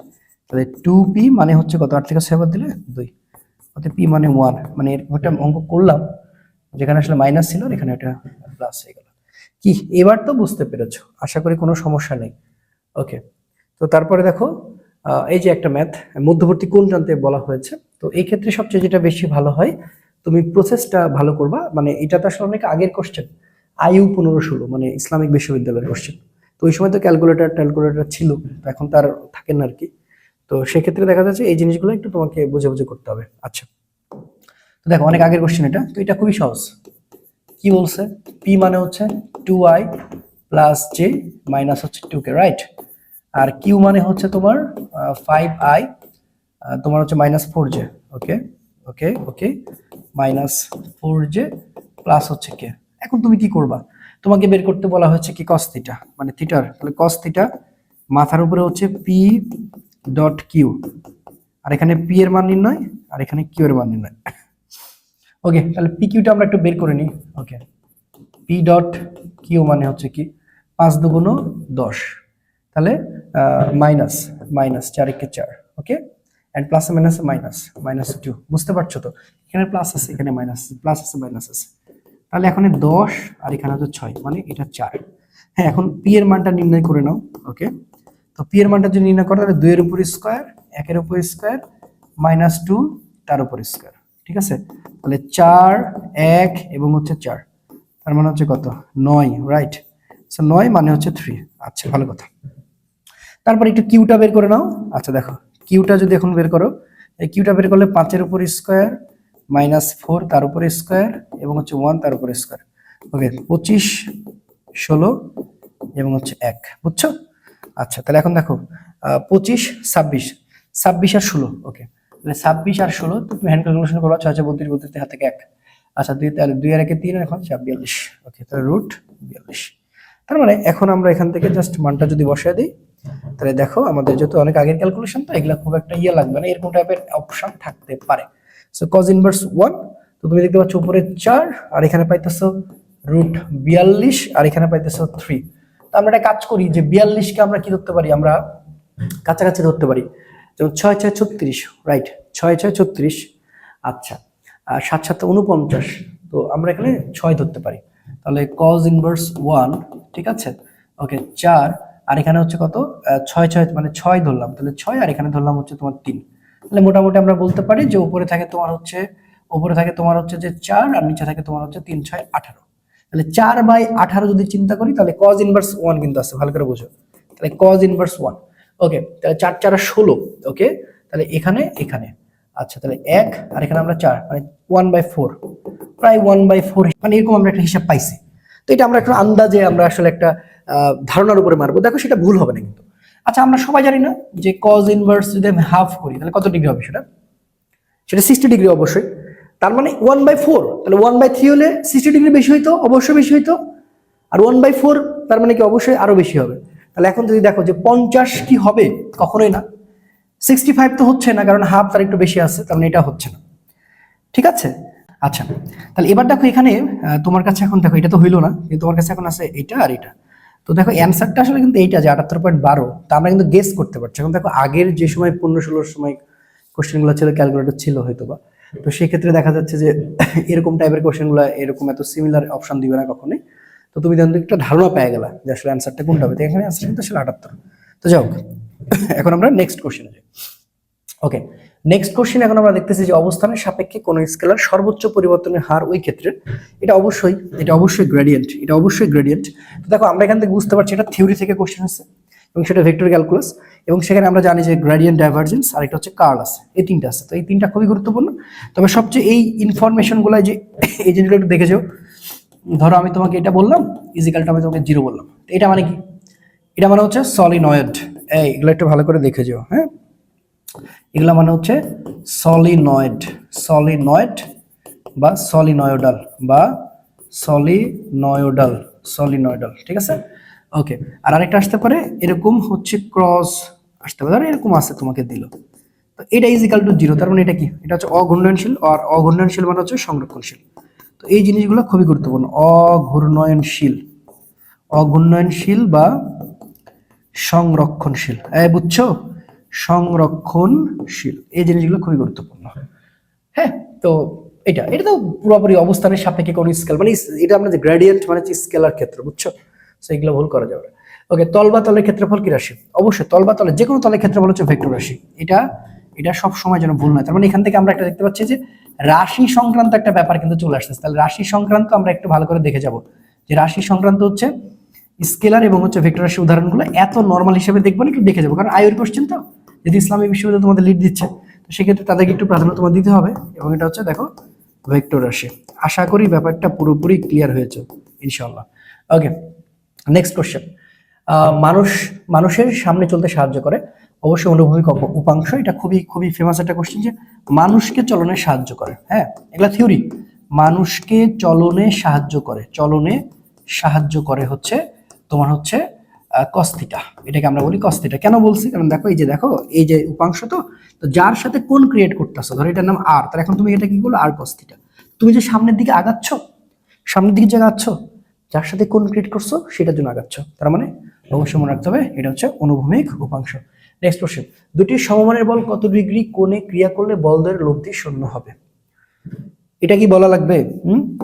তাহলে 2p মানে হচ্ছে কত, 8 থেকে 6 বাদ দিলে 2, অর্থাৎ p মানে 1, মানে একটা অঙ্ক করলাম যেখানে আসলে মাইনাস ছিল আর এখানে এটা প্লাস হয়ে গেল। কি এবার তো বুঝতে পেরেছো, আশা করি কোনো সমস্যা নেই, ওকে। তো তারপরে দেখো এই যে একটা ম্যাথ মধ্যবর্তী কোণ জানতে বলা হয়েছে। তো এই ক্ষেত্রে সবচেয়ে যেটা বেশি ভালো হয়, তুমি প্রসেসটা ভালো করবা। মানে এটা তো আসলে অনেক আগের কোশ্চেন, IU 1516, মানে ইসলামিক বিশ্ববিদ্যালয়ের কোশ্চেন। তো ওই সময় তো ক্যালকুলেটর ছিল, তো এখন তার থাকে না আর কি। তো সেক্ষেত্রে দেখা যাচ্ছে এই জিনিসগুলো একটু তোমাকে বুঝে বুঝে করতে হবে। আচ্ছা, তো দেখো অনেক আগের কোশ্চেন এটা, তো এটা খুবই সহজ। কি বলছে? পি মানে হচ্ছে 2i প্লাস জে মাইনাস হচ্ছে 2k, রাইট? আর কিউ মানে হচ্ছে তোমার 5i তোমার হচ্ছে মাইনাস 4j। ওকে ওকে ওকে, মাইনাস 4j প্লাস হচ্ছে কে। এখন তুমি কি করবা? তোমাকে বের করতে বলা হয়েছে কি কস থিটা, মানে থিটার, তাহলে কস থিটা মাথার উপরে হচ্ছে পি ডট কিউ, আর এখানে পি এর মান নির্ণয়, আর এখানে কিউ এর মান নির্ণয়। ওকে, তাহলে পি কিউটা আমরা একটু বের করে নিই। ওকে, পি ডট কিউ মানে হচ্ছে কি 5 দুগুণ 10, তাহলে minus minus 4 × 4। Okay, and plus minus minus minus 2, বুঝতে পারছো তো? এখানে প্লাস আছে, এখানে মাইনাস, প্লাস আছে মাইনাস আছে, তাহলে এখানে 10 আর এখানে হচ্ছে 6, মানে এটা 4। হ্যাঁ, এখন পি এর মানটা নির্ণয় করে নাও। ওকে, তো পি এর মানটা যদি নির্ণয় করো তাহলে 2 এর উপর স্কয়ার, 1 এর উপর স্কয়ার, মাইনাস 2 তার উপর স্কয়ার। ঠিক আছে, তাহলে 4 1 এবং হচ্ছে 4, তার মানে হচ্ছে কত? 9, রাইট? সো 9 মানে হচ্ছে 3। আচ্ছা, ভালো কথা। তারপর একটু কিউটা বের করে নাও। আচ্ছা দেখো, কিউটা যদি এখন বের করো, এই কিউটা বের করলে 5 এর উপর স্কয়ার, মাইনাস 4 তার উপর স্কয়ার, এবং হচ্ছে 1 তার উপর স্কয়ার। ওকে, 25 16 এবং হচ্ছে 1, বুঝছো? আচ্ছা, তাহলে এখন দেখো 25 26 26 আর 16। ওকে, তাহলে 26 আর 16 তুমি হ্যান্ড ক্যালকুলেশন করবা, 6 32 32 হাত থেকে 1। আচ্ছা, 2 তাহলে 2 আর 1 3, এখন 42। ওকে, তাহলে রুট 42। তার মানে এখন আমরা এখান থেকে জাস্ট মানটা যদি বসায় দিই, তাহলে দেখো আমাদের যেহেতু অনেক আগের ক্যালকুলেশন, তো এগুলা খুব একটা লাগবে না, এরকম টাইপের অপশন থাকতে পারে। সো cos ইনভার্স 1, তো তুমি দেখতে পাচ্ছ উপরে 4 আর এখানে পাইতেছো রুট 42 আর এখানে পাইতেছো 3। তো আমরা একটা কাজ করি যে 42 কে আমরা কি ধরতে পারি, আমরা কাছাকাছি ধরতে পারি, যেমন 6 6 36, রাইট? 6 6 36। আচ্ছা, আর 7 7 49, তো আমরা এখানে 6 ধরতে পারি। তাহলে cos ইনভার্স 1, ঠিক আছে? ওকে, 4 আর এখানে হচ্ছে কত? 6 6, মানে 6 ধরলাম, তাহলে 6 আর এখানে ধরলাম হচ্ছে তোমার 3। তাহলে মোটামুটি আমরা বলতে পারি যে উপরে থাকে তোমার হচ্ছে যে 4 আর নিচে থাকে তোমার হচ্ছে 3 6 18। তাহলে 4/18 যদি চিন্তা করি, তাহলে cos ইনভার্স 1 কিন্তু আছে, ভালো করে বুঝো। তাহলে cos ইনভার্স 1, ওকে, তাহলে 4 4 16। ওকে, তাহলে এখানে এখানে, আচ্ছা, তাহলে 1 আর এখানে আমরা 4, মানে 1/4, প্রায় 1/4, মানে এরকম আমরা একটা হিসাব পাইছি। তো এটা আমরা একটা আন্দাজে, আমরা আসলে একটা ধারণার উপরে মারবো, দেখো সেটা ভুল হবে না কিন্তু। আচ্ছা, আমরা সবাই জানি না যে cos ইনভার্স যদি আমি হাফ করি তাহলে কত ডিগ্রি হবে? সেটা 60 ডিগ্রি অবশ্যই। তার মানে 1/4, তাহলে 1/3 হলে 60 ডিগ্রি বেশি হইতো, অবশ্যই বেশি হইতো। আর 1/4 তার মানে কি অবশ্যই আরো বেশি হবে। তাহলে এখন যদি দেখো যে 50 কি হবে, কখনোই না। 65 তো হচ্ছে না, কারণ হাফ তার একটু বেশি আছে, তার মানে এটা হচ্ছে না। ঠিক আছে? আচ্ছা, তাহলে এবার দেখো এখানে তোমার কাছে এখন দেখো এটা তো হইলো না, কিন্তু তোমার কাছে এখন আছে এটা আর এটা। তো দেখো অ্যানসারটা আসলে কিন্তু এইটা যে 78.12, তা আমরা কিন্তু গেস করতে পারছি। এখন দেখো আগের যে সময় 15 16 সময় কোশ্চেনগুলো ছিল, ক্যালকুলেটর ছিল হয়তোবা, তো সেক্ষেত্রে দেখা যাচ্ছে যে এরকম টাইপের কোশ্চেনগুলো এরকম এত সিমিলার অপশন দিবে না কখনোই। তো তুমি তখন একটা ধারণা পেয়ে গেলা যে আসলে অ্যানসারটা কোনটা হবে। তো এখানে অ্যানসার কিন্তু আসলে 78। তো যাই হোক, এখন আমরা নেক্সট কোশ্চেনে যাই। ওকে, নেক্সট কোশ্চেন এখন আমরা দেখতেছি যে অবস্থানের সাপেক্ষে কোন স্কেলার সর্বোচ্চ পরিবর্তনের হার ওই ক্ষেত্রে, এটা অবশ্যই গ্রেডিয়েন্ট, এটা অবশ্যই গ্রেডিয়েন্ট। তো দেখো আমরা এখান থেকে বুঝতে পারছি এটা থিওরি থেকে কোশ্চেন হচ্ছে, এবং সেটা ভেক্টর ক্যালকুলাস, এবং সেখানে আমরা জানি যে গ্রেডিয়েন্ট, ডাইভারজেন্স আর একটা হচ্ছে কার্ল আছে, এই তিনটা আছে। তো এই তিনটা খুবই গুরুত্বপূর্ণ। তবে সবচেয়ে এই ইনফরমেশনগুলো যে এই জিনিসগুলো একটু দেখে যাও। ধরো আমি তোমাকে এটা বললাম, ইজিক্যালটা আমি তোমাকে 0 বললাম, তো এটা মানে কি? এটা মানে হচ্ছে সলিনয়েড। এগুলো একটু ভালো করে দেখে যাও, হ্যাঁ? এগুলা মানে হচ্ছে সলিনয়েড বা সলিনয়েডাল, ঠিক আছে? ওকে, আর আরেকটা আসতে পারে এরকম হচ্ছে ক্রস আসতে পারে, এরকম আছে তোমাকে দিল। তো এটা ইজিক্যাল টু 0, তার মানে এটা কি? এটা হচ্ছে অঘূর্ণনশীল, আর অঘূর্ণনশীল মানে হচ্ছে সংরক্ষণশীল। তো এই জিনিসগুলো খুবই গুরুত্বপূর্ণ। অঘূর্ণনশীল বা সংরক্ষণশীল, বুঝছো? সংরক্ষণশীল, এই জিনিসগুলো খুবই গুরুত্বপূর্ণ। হ্যাঁ, তো এটা তো পুরোপুরি অবস্থানের সাপেক্ষে কোন স্কেল, মানে এটা আমরা যে গ্রেডিয়েন্ট মানে হচ্ছে স্কেলার ক্ষেত্র, বুঝছো? সো এগুলো ভুল করা যাবে। ওকে, তল বা তলের ক্ষেত্রফল কি রাশি? অবশ্যই তল বা তলে যে কোনো তলের ক্ষেত্রফল হচ্ছে ভেক্টর রাশি। এটা এটা সব সময় যেন ভুল নয়। তার মানে এখান থেকে আমরা একটা দেখতে পাচ্ছি যে রাশি সংক্রান্ত একটা ব্যাপার কিন্তু চলে আসছে। তাহলে রাশি সংক্রান্ত আমরা একটু ভালো করে দেখে যাব যে রাশি সংক্রান্ত হচ্ছে স্কেলার এবং হচ্ছে ভেক্টর রাশি উদাহরণগুলো এত নরমাল হিসেবে দেখবো না, একটু দেখে যাবো, কারণ আইওর কোশ্চেন তো, যদি ইসলামী বিশ্ববিদ্যালয় তোমাদের লিড দিচ্ছে তো সেক্ষেত্রে তাদেরকে একটু প্রাধান্য তোমার দিতে হবে। এবং এটা হচ্ছে দেখো ভেক্টর রাশি। আশা করি ব্যাপারটা পুরোপুরি ক্লিয়ার হয়েছে ইনশাআল্লাহ। ওকে, নেক্সট কোশ্চেন। মানুষের সামনে চলতে সাহায্য করে, অবশ্যই অনুভূমিক উপাংশ। এটা খুবই খুবই ফেমাস একটা কোশ্চেন যে মানুষকে চলনে সাহায্য করে। হ্যাঁ, এগুলা থিওরি। মানুষকে চলনে সাহায্য করে হচ্ছে তোমার হচ্ছে কস থিটা। এটাকে আমরা বলি কস থিটা। কেন বলছি? কারণ দেখো এই যে উপাংশ, তো যার সাথে কোণ ক্রিয়েট করতেছো, ধরো এটার নাম আর, তাহলে এখন তুমি এটা কি করলো? আর কস থিটা। তুমি যে সামনের দিকে আগাচ্ছ, যার সাথে কোণ ক্রিয়েট করছো সেটার জন্য আগাচ্ছ। তার মানে অবশ্যই মনে রাখতে হবে এটা হচ্ছে অনুভূমিক উপাংশ। নেক্সট কোশ্চেন, দুটি সমমানের বল কত ডিগ্রি কোণে ক্রিয়া করলে বলদের লব্ধি শূন্য হবে? এটা কি বলা লাগবে?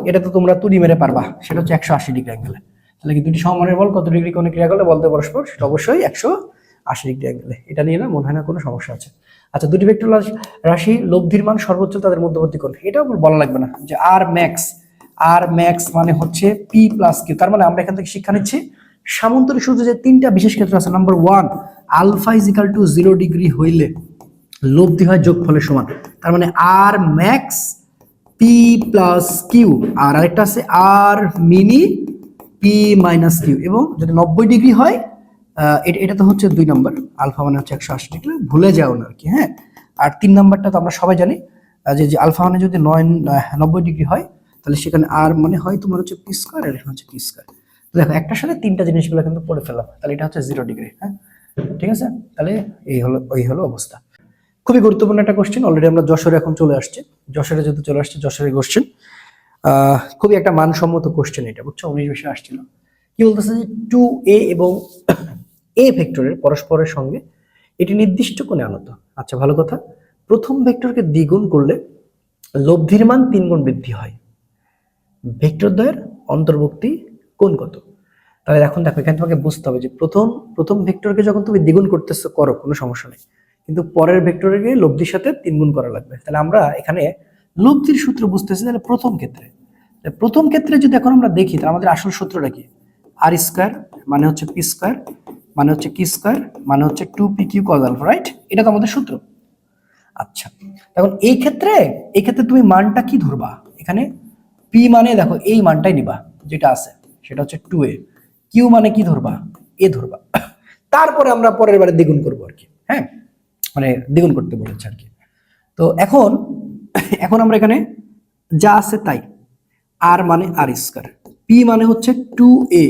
এটা তো তোমরা তুড়ি মেরে পারবা। সেটা হচ্ছে 180 ডিগ্রি অ্যাঙ্গেলে। তাহলে কি দুটি সমমানের বল কত ডিগ্রি কোণে ক্রিয়া করলে বলদের পরস্পর? সেটা অবশ্যই 180 ডিগ্রি অ্যাঙ্গেলে। এটা নিয়ে না মনে হয় না কোনো সমস্যা আছে। আচ্ছা, দুটি ভেক্টর রাশি লব্ধির মান সর্বোচ্চ তাদের মধ্যবর্তী কোণ, এটাও বলা লাগবে না যে আর ম্যাক্স মানে হচ্ছে পি প্লাস কিউ। তার মানে আমরা এখান থেকে শিক্ষা নিচ্ছি সামান্তরিক সূত্রে যে তিনটা বিশেষ ক্ষেত্র আছে। Number 1, alpha is equal to 0 degree হইলে লব্ধি হয় যোগফলের সমান। তার মানে R max P plus Q, আর আরেকটা আছে R min P minus Q. এবং যদি 90 ডিগ্রি হয়, এটা তো হচ্ছে 2 নম্বর, আলফা মানে হচ্ছে 180 ডিগ্রি, ভুলে যাও না আর কি। হ্যাঁ, আর 3 নাম্বারটা তো আমরা সবাই জানি যে আলফা মানে যদি 90 ডিগ্রি হয় তাহলে সেখানে আর মানে হয় তোমার হচ্ছে পি স্কয়ার, আর এটা হচ্ছে পি স্কয়ার। দেখো একটার সাথে তিনটা জিনিসগুলো কিন্তু পড়ে ফেললাম। তাহলে এটা হচ্ছে 0 ডিগ্রি। হ্যাঁ, ঠিক আছে। তাহলে এই হলো অবস্থা। খুবই গুরুত্বপূর্ণ একটা কোশ্চেন। অলরেডি আমরা যশোরে এখন চলে আসছে, যশোরের কোশ্চেন। খুবই একটা মানসম্মত কোশ্চেন এটা, বুঝছো? 19-20 আসছিল। কি বলতেছে যে 2a এবং a ভেক্টরের পরস্পরের সঙ্গে এটি নির্দিষ্ট কোণে আনত। আচ্ছা, ভালো কথা। প্রথম ভেক্টরকে দ্বিগুণ করলে লব্ধির মান 3 গুণ বৃদ্ধি হয়। ভেক্টর দ্বয়ের অন্তর্বর্তী কোণ কত? তাহলে এখন দেখো, এখানে তোমাকে বুঝতে হবে যে প্রথম ভেক্টরকে যখন তুমি দ্বিগুণ করতেছো, করো, কোনো সমস্যা নেই, কিন্তু পরের ভেক্টরকে লব্ধির সাথে 3 গুণ করা লাগবে। তাহলে আমরা এখানে লব্ধির সূত্র বুঝতেছি। তাহলে প্রথম ক্ষেত্রে যদি এখন আমরা দেখি, তাহলে আমাদের আসল সূত্রটা কি? আর স্কয়ার মানে হচ্ছে পি স্কয়ার মানে হচ্ছে কি স্কয়ার মানে হচ্ছে 2pq cos আলফা, রাইট? এটা তো আমাদের সূত্র। আচ্ছা, এখন এই ক্ষেত্রে তুমি মানটা কি ধরবা? এখানে পি মানে দেখো এই মানটাই নিবা যেটা আছে, সেটা হচ্ছে 2a। কিউ মানে কি ধরবা? এ ধরবা। তারপরে আমরা পরের বারে দ্বিগুণ করবো আর কি। হ্যাঁ, মানে দ্বিগুণ করতে বলেছে আর কি। তো এখন আমরা এখানে যা আছে তাই, আর মানে আর স্কয়ার, পি মানে হচ্ছে 2a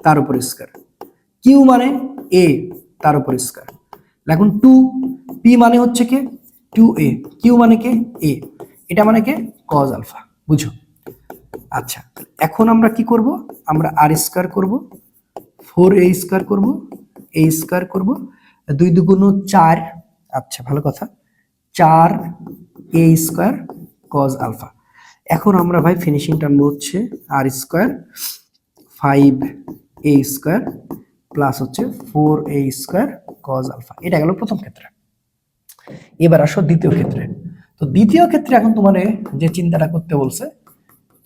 তার উপর স্কয়ার, কিউ মানে a তার উপর স্কয়ার। এখন 2 পি মানে হচ্ছে কে 2a, কিউ মানে কে a, এটা মানে কে cos আলফা। বুঝো? আচ্ছা, এখন আমরা কি করব? আমরা আর স্কয়ার করব, 4a স্কয়ার করব, a স্কয়ার করব, 2 দুগুণ 4। আচ্ছা, ভালো কথা, 4a স্কয়ার cos আলফা। এখন আমরা ভাই ফিনিশিং টানবো হচ্ছে আর স্কয়ার 5a স্কয়ার প্লাস হচ্ছে 4a স্কয়ার cos আলফা। এটা গেল প্রথম ক্ষেত্রে। এবার আসো দ্বিতীয় ক্ষেত্রে। তো দ্বিতীয় ক্ষেত্রে এখন তোমার যে চিন্তাটা করতে বলছে,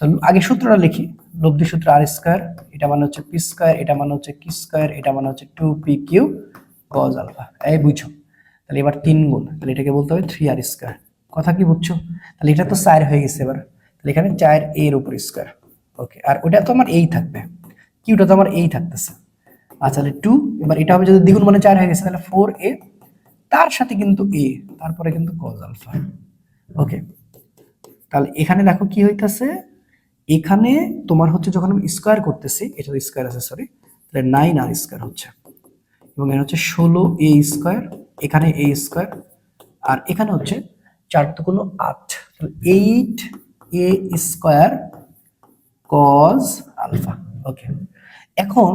তো আগে সূত্রটা লিখি। লব্ধি সূত্র আর স্কয়ার, এটা মানে হচ্ছে পি স্কয়ার, এটা মানে হচ্ছে কি স্কয়ার, এটা মানে হচ্ছে 2pq cos আলফা। এই বুঝছো? তাহলে এবার 3 গুণ, তাহলে এটাকে বলতে হবে 3r স্কয়ার। কথা কি বুঝছো? তাহলে এটা তো 4 হয়ে গেছে এবার। তাহলে এখানে 4a এর উপর স্কয়ার। ওকে, আর ওটা তো আমার এই থাকবে, কিউটা তো আমার এই থাকতেছে। আচ্ছা, তাহলে 2, এবার এটা হবে যদি দ্বিগুণ মানে 4 হয়ে গেছে, তাহলে 4a তার সাথে কিন্তু a, তারপরে কিন্তু cos আলফা। ওকে, তাহলে এখানে দেখো কি হইতাছে, এখানে তোমার হচ্ছে যখন আমি স্কয়ার করতেছি, এটা তো স্কয়ার আছে সরি, তাহলে 9r স্কয়ার হচ্ছে, এবং এর হচ্ছে 16a স্কয়ার, এখানে a স্কয়ার, আর এখানে হচ্ছে 4 দুগুণ 8, তাহলে 8a স্কয়ার cos আলফা। ওকে, এখন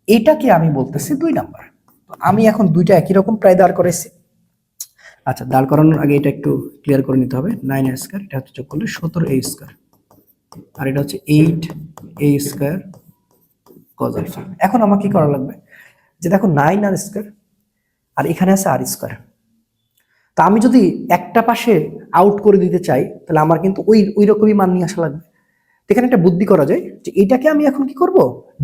এটাকে আমি বলতেছি 2 নাম্বার। তো আমি এখন দুইটা একই রকম প্রায় দাঁড় করাইছি। আচ্ছা, দাঁড় করানোর আগে এটা একটু ক্লিয়ার করে নিতে হবে। 9a স্কয়ার, এটা হচ্ছে যোগ করলে 17a স্কয়ার, আর এটা হচ্ছে 8a স্কয়ার কজ আলফা। এখন আমার কি করা লাগবে, যে দেখো 9r স্কোয়ার আর এখানে আছে আর স্কোয়ার। তা আমি যদি একটা পাশে আউট করে দিতে চাই তাহলে আমার কিন্তু ওই রকমই মান নিয়ে আসা লাগবে। এখানে একটা বুদ্ধি করা যায় যে এটাকে আমি এখন কি করব,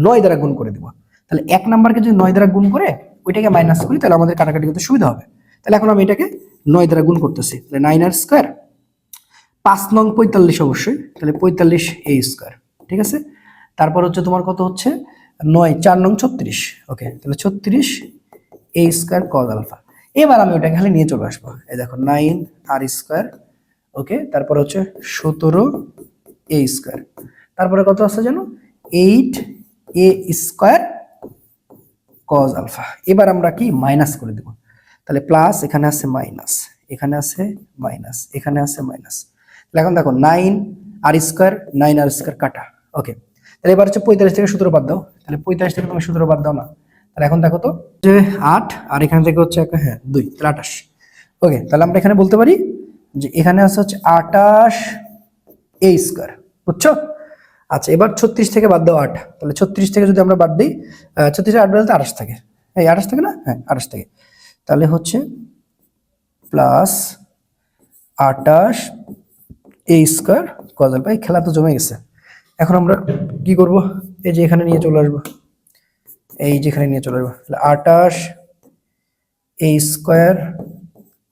9 দ্বারা গুণ করে দেবো। তাহলে 1 নাম্বারকে যদি 9 দ্বারা গুণ করে ওইটাকে মাইনাস করি তাহলে আমাদের কাটাকাটি করতে সুবিধা হবে। তাহলে এখন আমি এটাকে 9 দ্বারা গুণ করতেছি, তাহলে 9r স্কোয়ার 5 নং 45 অবশ্যই, তাহলে 45a স্কোয়ার, ঠিক আছে। তারপর হচ্ছে তোমার কত হচ্ছে 9 4 নং 36, ওকে, তাহলে 36a স্কোয়ার কজ আলফা। এবার আমি ওটাকে খালি নিয়ে চলে আসবো, এই দেখো 9r স্কোয়ার, ওকে, তারপর হচ্ছে 17a স্কোয়ার, তারপরে কত আছে জানো 8a স্কোয়ার কজ আলফা। এবার আমরা কি মাইনাস করে দেব, তাহলে প্লাস এখানে আছে মাইনাস, এখানে আছে মাইনাস, এখানে আছে মাইনাস। তাহলে এখন দেখো 9r স্কোয়ার 9r স্কোয়ার কাটা, ওকে। তাহলে এবার হচ্ছে 45 থেকে 17 বাদ দাও, তাহলে 45 থেকে তুমি 17 বাদ দাও না, তাহলে এখন দেখো তো যে 8 আর এখান থেকে হচ্ছে হ্যাঁ 2, তাহলে 28, ওকে। তাহলে আমরা এখানে বলতে পারি যে এখানে আছে হচ্ছে 28a স্কোয়ার, বুঝছো। আচ্ছা, এবার 36 থেকে বাদ দাও 8, তাহলে 36 থেকে যদি আমরা বাদ দিই 36 8 বলতে 28 থাকে, এই 28 থাকে না, হ্যাঁ 28 থাকে, তাহলে হচ্ছে plus 28a square cos alpha. এই খেলা তো জমে গেছে। এখন আমরা কি করব, এই যে এখানে নিয়ে চলে আসবো, এই যেখানে নিয়ে চলে আসবো, তাহলে 28a স্কোয়ার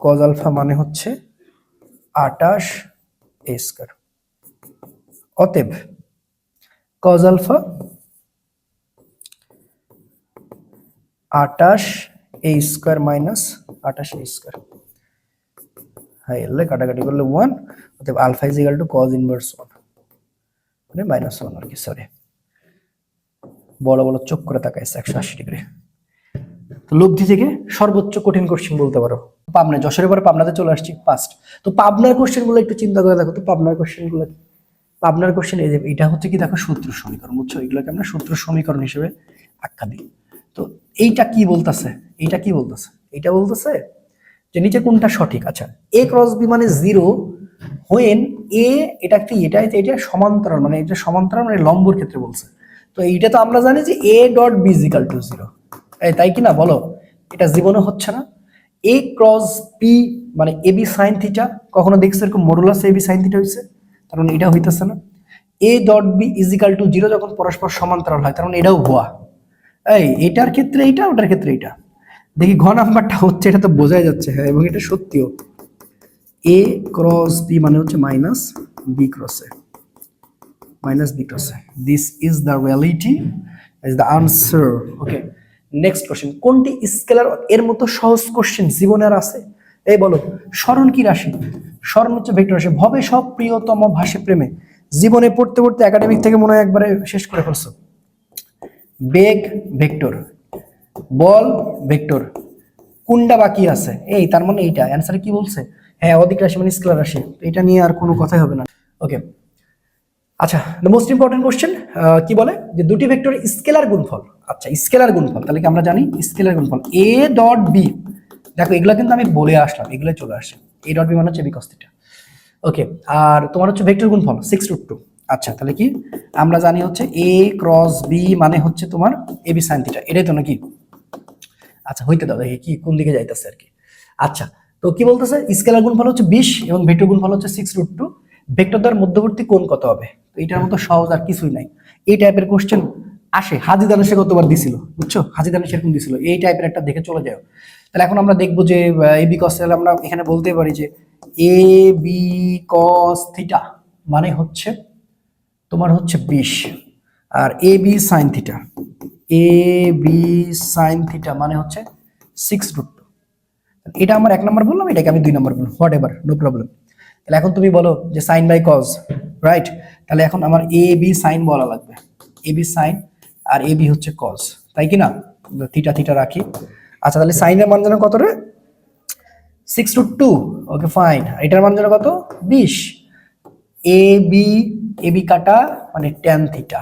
কজ আলফা মানে হচ্ছে 28a স্কোয়ার। অতএব cos alpha 28a square minus 28a square, হ্যাঁ এলে কাটাকাটি করলে 1, অতএব alpha is equal to cos inverse 1 মানে -1 আর কি, সরি বড় বড় চোখ করে তাকাইছে 180 ডিগ্রি। তো লব্ধি থেকে সর্বোচ্চ কঠিন কোশ্চেন বলতে পারো পাবনা, যশোরের পরে পাবনাতে চলে আসছি ফার্স্ট। তো পাবনার কোশ্চেন গুলো একটু চিন্তা করে দেখো তো, পাবনার কোশ্চেন গুলো, পাবনার কোশ্চেন এই যে এটা হচ্ছে কি দেখো সূত্র সমীকরণ, বুঝছো, এগুলোকে আমরা সূত্র সমীকরণ হিসেবে আখ্যা দিই। তো এইটা কি বলতেছে, এইটা কি বলতেছে, এইটা বলতেছে যে নিচে কোনটা সঠিক। আচ্ছা, a ক্রস b মানে 0 হোয়েন a, এটা কি, এটা সমান্তরাল, মানে এটা সমান্তরাল মানে লম্বর ক্ষেত্রে বলছে। তো এইটা তো আমরা জানি যে a dot b is equal two 0, তাই কি না বলো, এটা জীবনে হচ্ছে না। a ক্রস b মানে ab sin থিটা, কখনো দেখছো এরকম মডুলাস ab sin থিটা হইছে, কারণ এটা হইতেছে না। a dot b is equal two 0 যখন পরস্পর সমান্তরাল হয়, কারণ এটাও ভুয়া। এটার ক্ষেত্রে এইটা, ওটার ক্ষেত্রে এইটা। দেখি ঘ নাম্বারটা হচ্ছে, এটা তো বোঝাই যাচ্ছে, হ্যাঁ, এবং এটা সত্যিও। a ক্রস b মানে হচ্ছে minus b cross a, minus b cross a, this is the reality, is the answer, okay. Next question, কোনটি স্কেলার, এর মতো সহজ কোশ্চেন জীবনে আর আছে? এই বলো, স্মরণ কি রাশি? স্মরণ হচ্ছে ভেক্টর রাশি। ভবে সব প্রিয়তম ভাসে প্রেমে, জীবনে পড়তে পড়তে একাডেমিক থেকে মনে হয় একবারে শেষ করে ফেলছো। বেগ ভেক্টর, বল ভেক্টর, কোনটা বাকি আছে, এই তার মানে এইটা অ্যান্সারে কি বলছে, হ্যাঁ অদিক রাশি মানে স্কেলার রাশি, এটা নিয়ে আর কোনো কথাই হবে না, ওকে। আচ্ছা, দ্য মোস্ট ইম্পর্টেন্ট কোশ্চেন কি বলে যে দুটি ভেক্টরের স্কেলার গুণফল। আচ্ছা, স্কেলার গুণফল, তাহলে কি আমরা জানি স্কেলার গুণফল a ডট b, দেখো এগুলা কিন্তু আমি বলে আসলাম, এগুলো চলে আসে, a ডট b মানে হচ্ছে b cos θ, ওকে। আর তোমার হচ্ছে ভেক্টর গুণফল 6√2। আচ্ছা, তাহলে কি আমরা জানি হচ্ছে a ক্রস b মানে হচ্ছে তোমার ab sin θ, এটাই তো নাকি? আচ্ছা, হইতে দাও, দেখি কি কোন দিকে যাইতেছে আর কি। আচ্ছা, তো কি বলতেছে, স্কেলার গুণফল হচ্ছে 20 এবং ভেক্টর গুণফল হচ্ছে 6√2, ভেক্টর দ্বারা মধ্যবর্তী কোণ কত হবে? তো এটার মতো সহজ আর কিছুই নাই। এই টাইপের কোশ্চেন আসে, হাজি দানেশে কতবার দিছিল, বুঝছো, হাজি দানেশ এরকম দিছিল, এই টাইপের একটা দেখে চলে যাও। তাহলে এখন আমরা দেখবো যে ab cos, তাহলে আমরা এখানে বলতে পারি যে ab cos θ মানে হচ্ছে তোমার হচ্ছে 20, আর ab sin θ, ab sin θ মানে হচ্ছে 6√2। এটা আমার 1 নাম্বার বললাম, এটাকে আমি 2 নাম্বার বললাম, হোয়াট এভার, নো প্রবলেম। তাহলে এখন তুমি বলো যে সাইন বাই কজ, রাইট? তাহলে এখন আমার এ বি সাইন বলা লাগবে, A B sign R A B হচ্ছে কজ, তাই কি না? থিটা থিটা রাখি। আচ্ছা, তাহলে সাইনের মান যেন কত রে? 6√2, ওকে ফাইন। এটার মান যেন কত? 20। এ বি কাটা মানে ট্যান থিটা,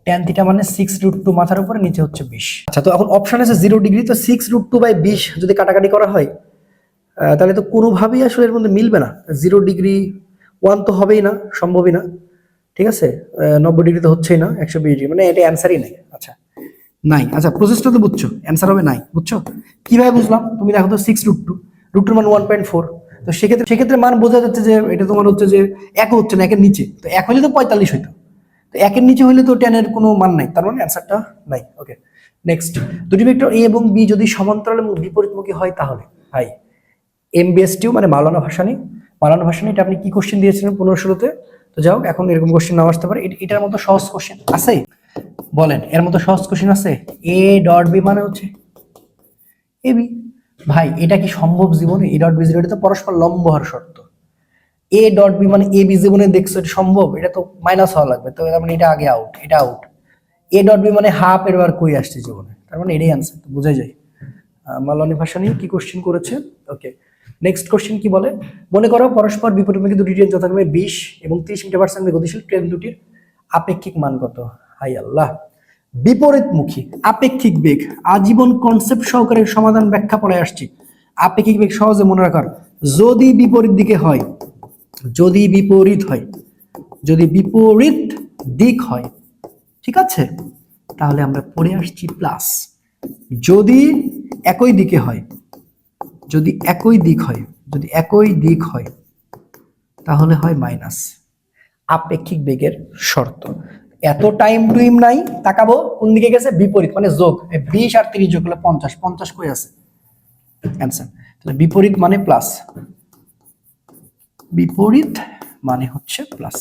ট্যান থিটা মানে 6√2 মাথার উপরে, নিচে হচ্ছে 20। আচ্ছা, তো এখন অপশন আছে 0 ডিগ্রি, তো 6√2/20 যদি কাটাকাটি করা হয় তাহলে তো কোনোভাবেই আসলে এর মধ্যে মিলবে না, 0 ডিগ্রি 1 তো হবেই না, সম্ভবই না, ঠিক আছে, 90 ডিগ্রি তো হচ্ছেই না, 120 ডিগ্রি, মানে এটা অ্যান্সারই নাই। আচ্ছা নাই, আচ্ছা প্রসেসটা তো বুঝছো, অ্যান্সার হবে নাই, বুঝছো? কিভাবে বুঝলাম? তুমি দেখো তো 6√2, √2 মান 1.4, তো সেক্ষেত্রে মান বোঝা যাচ্ছে যে এটা তোমার হচ্ছে যে এক হচ্ছে না, একের নিচে, তো এক হইলে তো 45 হইতো, তো একের নিচে হইলে তো 10 এর কোনো মান নাই, তার মানে অ্যান্সারটা নাই। ওকে, নেক্সট, দুটি ভেক্টর এ এবং বি যদি সমান্তরাল এবং বিপরীতমুখী হয় তাহলে, ভাই এমবিএসটিও মানে মাওলানা ভাসানী, এটা আপনি কি কোশ্চেন দিয়েছিলেন 15-16-তে? তো যাও, এখন এরকম কোশ্চেন নাও আসতে পারে। এটার মতো সহজ কোশ্চেন আছে? বলেন, এর মতো সহজ কোশ্চেন আছে? এ ডট বি মানে হচ্ছে এ বি। ভাই এটা কি সম্ভব জীবনে? এ ডট বি জিরো, এটা তো পরস্পর লম্ব হওয়ার শর্ত। এ ডট বি মানে এ বি জীবনে দেখছো এটা সম্ভব? এটা তো মাইনাস হওয়া লাগবে, তো তার মানে এটা আগে আউট, এটা আউট। এ ডট বি মানে হাফ, এর বার কই আসছে জীবনে, তার মানে এটাই আনসার, তো বোঝাই যায়। মাওলানা ভাসানী কি কোশ্চেন করেছে? ওকে, নেক্সট কোশ্চেন কি বলে? মনে করো পরস্পর বিপরীতমুখী দুটি ট্রেন যথাক্রমে 20 এবং 30 মিটার পার সেকেন্ডে গতিশীল, ট্রেন দুটির আপেক্ষিক মান কত? হাই আল্লাহ, বিপরীতমুখী আপেক্ষিক বেগ, আজীবন কনসেপ্ট সহকারে সমাধান ব্যাখ্যা পড়ে আসছি। আপেক্ষিক বেগ সহজে মনে রাখার, যদি বিপরীত দিকে হয়, যদি বিপরীত হয়, যদি বিপরীত দিক হয়, ঠিক আছে, তাহলে আমরা পড়ে আসছি প্লাস। যদি একই দিকে হয়, যদি একই দিক হয়, যদি একই দিক হয়, তাহলে হয় মাইনাস। আপেক্ষিক বেগের শর্ত। এত টাইম টুইম নাই, তাকাবো কোন দিকে গেছে, বিপরীত মানে যোগ, 20 আর 30 যোগ হলো 50, 50 কই আছে অ্যান্সার। তাহলে বিপরীত মানে প্লাস, বিপরীত মানে হচ্ছে প্লাস।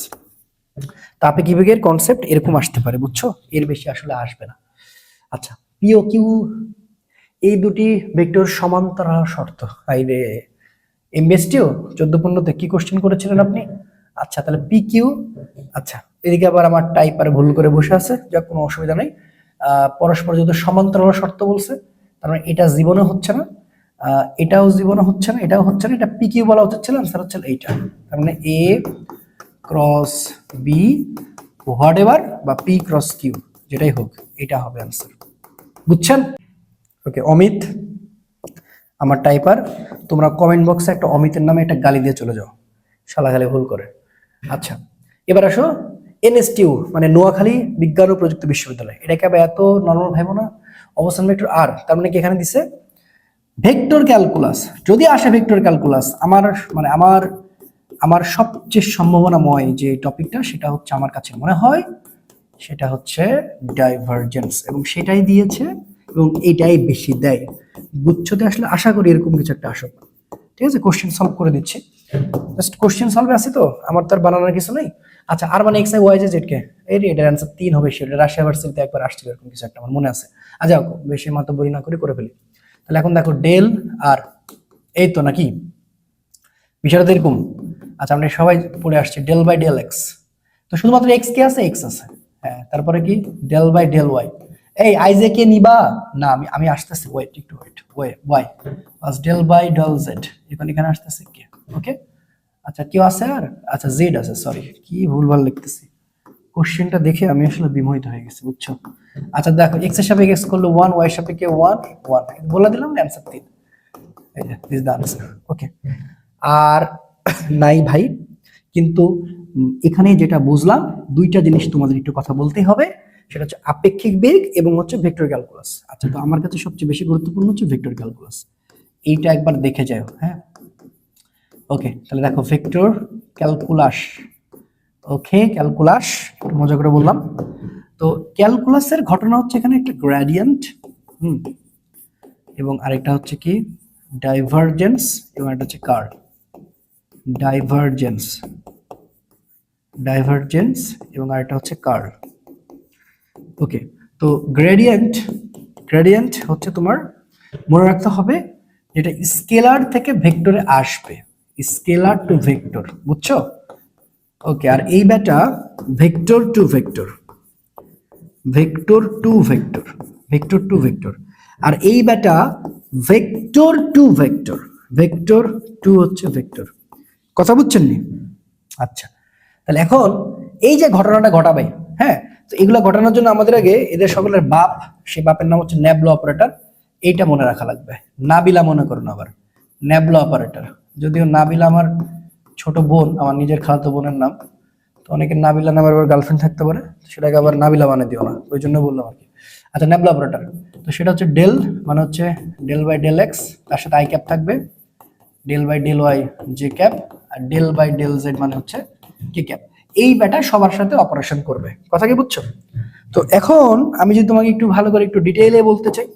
আপেক্ষিক বেগের কনসেপ্ট এরকম আসতে পারে, বুঝছো? এর বেশি আসলে আসবে না। আচ্ছা, পি ও কিউ এই দুটি ভেক্টর সমান্তরাল শর্ত। আইরে এমবিএসটিও 14-15-তে কি কোশ্চেন করেছিলেন আপনি? আচ্ছা তাহলে পি কিউ, আচ্ছা এদিকে আবার আমার টাইপার ভুল করে বসে আছে, যাক কোনো অসুবিধা নাই। পরস্পর যদি সমান্তরাল শর্ত বলছে, তার মানে এটা জীবনে হচ্ছে না, এটাও জীবনে হচ্ছে না, এটাও হচ্ছে না, এটা পি কিউ বলা উচিত ছিল, আনসার হচ্ছে এইটা। তার মানে এ ক্রস বি হোয়াট এভার, বা পি ক্রস কিউ, যেটাই হোক এটা হবে আনসার, বুঝছেন? ওকে, অমিত আমার টাইপার, তোমরা কমেন্ট বক্সে একটা অমিতের নামে একটা গালি দিয়ে চলে যাও, শালা গালি ভুল করে। আচ্ছা এবার আসো, এনএসটিউ মানে নোয়াখালী বিজ্ঞান ও প্রযুক্তি বিশ্ববিদ্যালয়, এটাকে আবার এত নরমাল ভাইবো না। অবস্থান ভেক্টর আর, তার মানে কি এখানে দিছে ভেক্টর ক্যালকুলাস। যদি আসে ভেক্টর ক্যালকুলাস, আমার মানে আমার সবচেয়ে সম্ভাবনাময় যে টপিকটা, সেটা হচ্ছে আমার কাছে মনে হয় সেটা হচ্ছে ডাইভারজেন্স, এবং সেটাই দিয়েছে এবং এটাই বেশি দেয়। গুচ্ছতে আসলে আশা করি এরকম কিছু একটা আসুক। ঠিক আছে, কোশ্চেন সলভ করে দিচ্ছি, জাস্ট কোশ্চেন সলভে আছে তো, আমার তার বানানোর কিছু নেই। আচ্ছা আর মানে এক্স ওয়াই জেড কে, এই এটার অ্যান্সার 3 হবে, সেটা রাশিয়া ভার্সিটিতে একবার আসছিল এরকম কিছু একটা, আমার মনে আছে। আচ্ছা বেশি মাতব্বরি না করে ফেলি। তাহলে এখন দেখো ডেল আর, এই তো নাকি বিষয়টা তো এরকম। আচ্ছা আমরা সবাই পড়ে আসছি ডেল বাই ডেল এক্স, তো শুধুমাত্র এক্স কে আছে, এক্স আছে, হ্যাঁ, তারপরে কি ডেল বাই ডেল ওয়াই। এই আইজে কে নিবা না, আমি আমি আসতেছি, ওয়েট একটু wait, Y plus del by del Z, এখানে আসতেছে কে। ওকে, আচ্ছা কেউ আছে আর, আচ্ছা জেড আছে, সরি কি ভুলভাল লিখতেছি, কোশ্চেনটা দেখে আমি আসলে বিমোহিত হয়ে গেছি, বুঝছো? আচ্ছা দেখো, এক্স এর সাপেক্ষে এক্স করলো 1, ওয়াই এর সাপেক্ষে 1, 1 বলে দিলাম না, অ্যান্সার 3। এই যে দিস দ্য আনসার। ওকে, আর নাই ভাই, কিন্তু এখানে যেটা বুঝলাম, দুইটা জিনিস তোমাদের একটু কথা বলতেই হবে, সেটা হচ্ছে আপেক্ষিক বেগ এবং হচ্ছে ভেক্টর ক্যালকুলাস। আচ্ছা তো আমার কাছে সবচেয়ে বেশি গুরুত্বপূর্ণ হচ্ছে ভেক্টর ক্যালকুলাস, এইটা একবার দেখে যাও, হ্যাঁ। ওকে তাহলে দেখো ভেক্টর ক্যালকুলাস, ওকে ক্যালকুলাস মজা করে বললাম। তো ক্যালকুলাসের ঘটনা হচ্ছে এখানে একটা গ্রেডিয়েন্ট, এবং আরেকটা হচ্ছে কি ডাইভারজেন্স, এবং একটা হচ্ছে কার্ল, ডাইভারজেন্স, ডাইভারজেন্স এবং আরেকটা হচ্ছে কার্ল। ওকে, তো গ্রেডিয়েন্ট হচ্ছে তোমার মনে রাখতে হবে, যেটা স্কেলার থেকে ভেক্টরে আসবে, স্কেলার টু ভেক্টর, বুঝছো? ওকে, আর এই ব্যাটা vector to vector, vector to vector, vector to vector, আর এই ব্যাটা vector to vector, vector to হচ্ছে ভেক্টর। কথা বুঝছেন নি? আচ্ছা তাহলে এখন এই যে ঘটনাটা ঘটাবে, হ্যাঁ, তো এগুলো ঘটানোর জন্য আমাদের আগে এদের সকলের বাপ, সেই বাপের নাম হচ্ছে ন্যাবলো অপারেটর, এইটা মনে রাখা লাগবে। নাবিলা মনে করুন আবার, ন্যাবলো অপারেটর, যদিও নাবিলা আমার ছোট বোন, আমার নিজের খালাতো বোনের নাম, তো অনেকের নাবিলা নামের আবার গার্লফ্রেন্ড থাকতে পারে, সেটাকে আবার নাবিলা বানিয়ে দিও না, ওই জন্য বললাম আর কি। আচ্ছা, ন্যাবলা অপারেটর, তো সেটা হচ্ছে ডেল মানে হচ্ছে ডেল বাই ডেল এক্স, তার সাথে আই ক্যাপ থাকবে, del by del Y J cap, আর ডেল বাই ডেল জেড মানে হচ্ছে কে ক্যাপ। এই ব্যাটা সবার সাথে অপারেশন করবে, কথা কি বুঝছো? তো এখন আমি যদি তোমাকে একটু ভালো করে একটু ডিটেইলে বলতে চাই,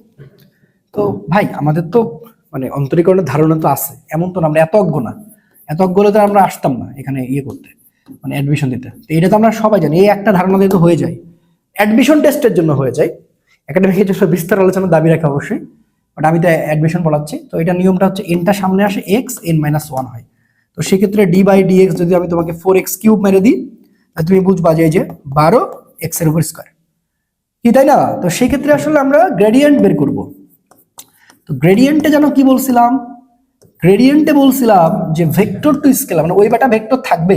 তো ভাই আমাদের তো মানে অন্তরীকরণের ধারণা তো আছে, এমন তো না আমরা এত অজ্ঞ না, এত অজ্ঞ হলে তো আমরা আসতাম না এখানে ইয়ে করতে, মানে অ্যাডমিশন দিতে। তো এটা তো আমরা সবাই জানি, এই একটা ধারণা দিয়ে তো হয়ে যায়, অ্যাডমিশন টেস্টের জন্য হয়ে যায়, একাডেমিক বিস্তার আলোচনা দাবি রাখা অবশ্যই, বাট আমি তো অ্যাডমিশন পড়াচ্ছি। তো এটা নিয়মটা হচ্ছে এনটা সামনে আসে এক্স এন মাইনাস ওয়ান হয়, তো সেক্ষেত্রে ডি বাই ডি এক্স যদি আমি তোমাকে 4x কিউব মেরে দিই, তুমি বুঝবা যে এই যে 12 এক্স এর উপর স্কোয়ার, কি তাই না? তো সেই ক্ষেত্রে আসলে আমরা গ্রেডিয়েন্ট বের করব। তো গ্রেডিয়েন্টে যেন কি বলছিলাম, গ্রেডিয়েন্টে বলছিলাম যে ভেক্টর টু স্কেলার, মানে ওই বেটা ভেক্টর থাকবে,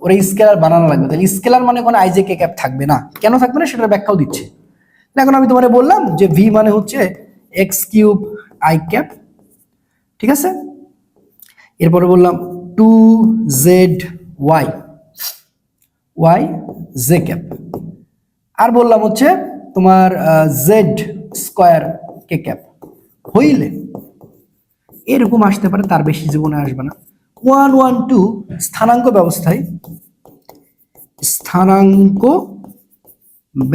ওর স্কেলার বানানো লাগবে। তাহলে স্কেলার মানে কোনো আইজে কে ক্যাপ থাকবে না, কেন থাকবে না সেটার ব্যাখ্যাও দিচ্ছে। এখন আমি তোমারে বললাম যে ভি মানে হচ্ছে এক্স কিউব আই ক্যাপ, ঠিক আছে। এরপরে বললাম 2z Y Y J cap, আর বললাম হচ্ছে তোমার জেড স্কোয়ার কে ক্যাপ, হইলে এরকম আসতে পারে, তার বেশি জীবনে আসবে না। 1 1 2 স্থানাঙ্ক ব্যবস্থায়, স্থানাঙ্ক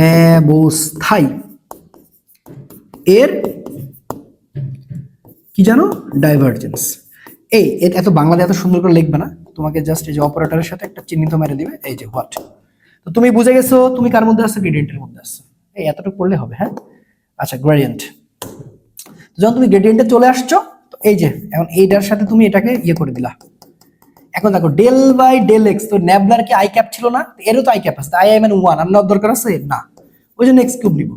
ব্যবস্থায় এর কি জানো ডাইভারজেন্স। এই এত বাংলাতে এত সুন্দর করে লিখবে না, তোমাকে জাস্ট এই যে অপারেটরের সাথে একটা চিহ্নিত মেরে দিবে, এই যে হোয়াট। তো তুমি বুঝে গেছো তুমি কার মধ্যে আছো, গ্রেডিয়েন্টের মধ্যে আছো, এই এতটুকু পড়লে হবে। হ্যাঁ আচ্ছা, গ্রেডিয়েন্ট, যখন তুমি গ্রেডিয়েন্টে চলে আসছো, তো এই যে এখন এইটার সাথে তুমি এটাকে ইয়ে করে দিলা। এখন দেখো ডেল বাই ডেল এক্স, তো ন্যাবলার কি আই ক্যাপ ছিল না, এরও তো আই ক্যাপ আছে, আই মানে 1, আর নেওয়ার দরকার আছে না, ওই জন্য এক্স কিউব নিব।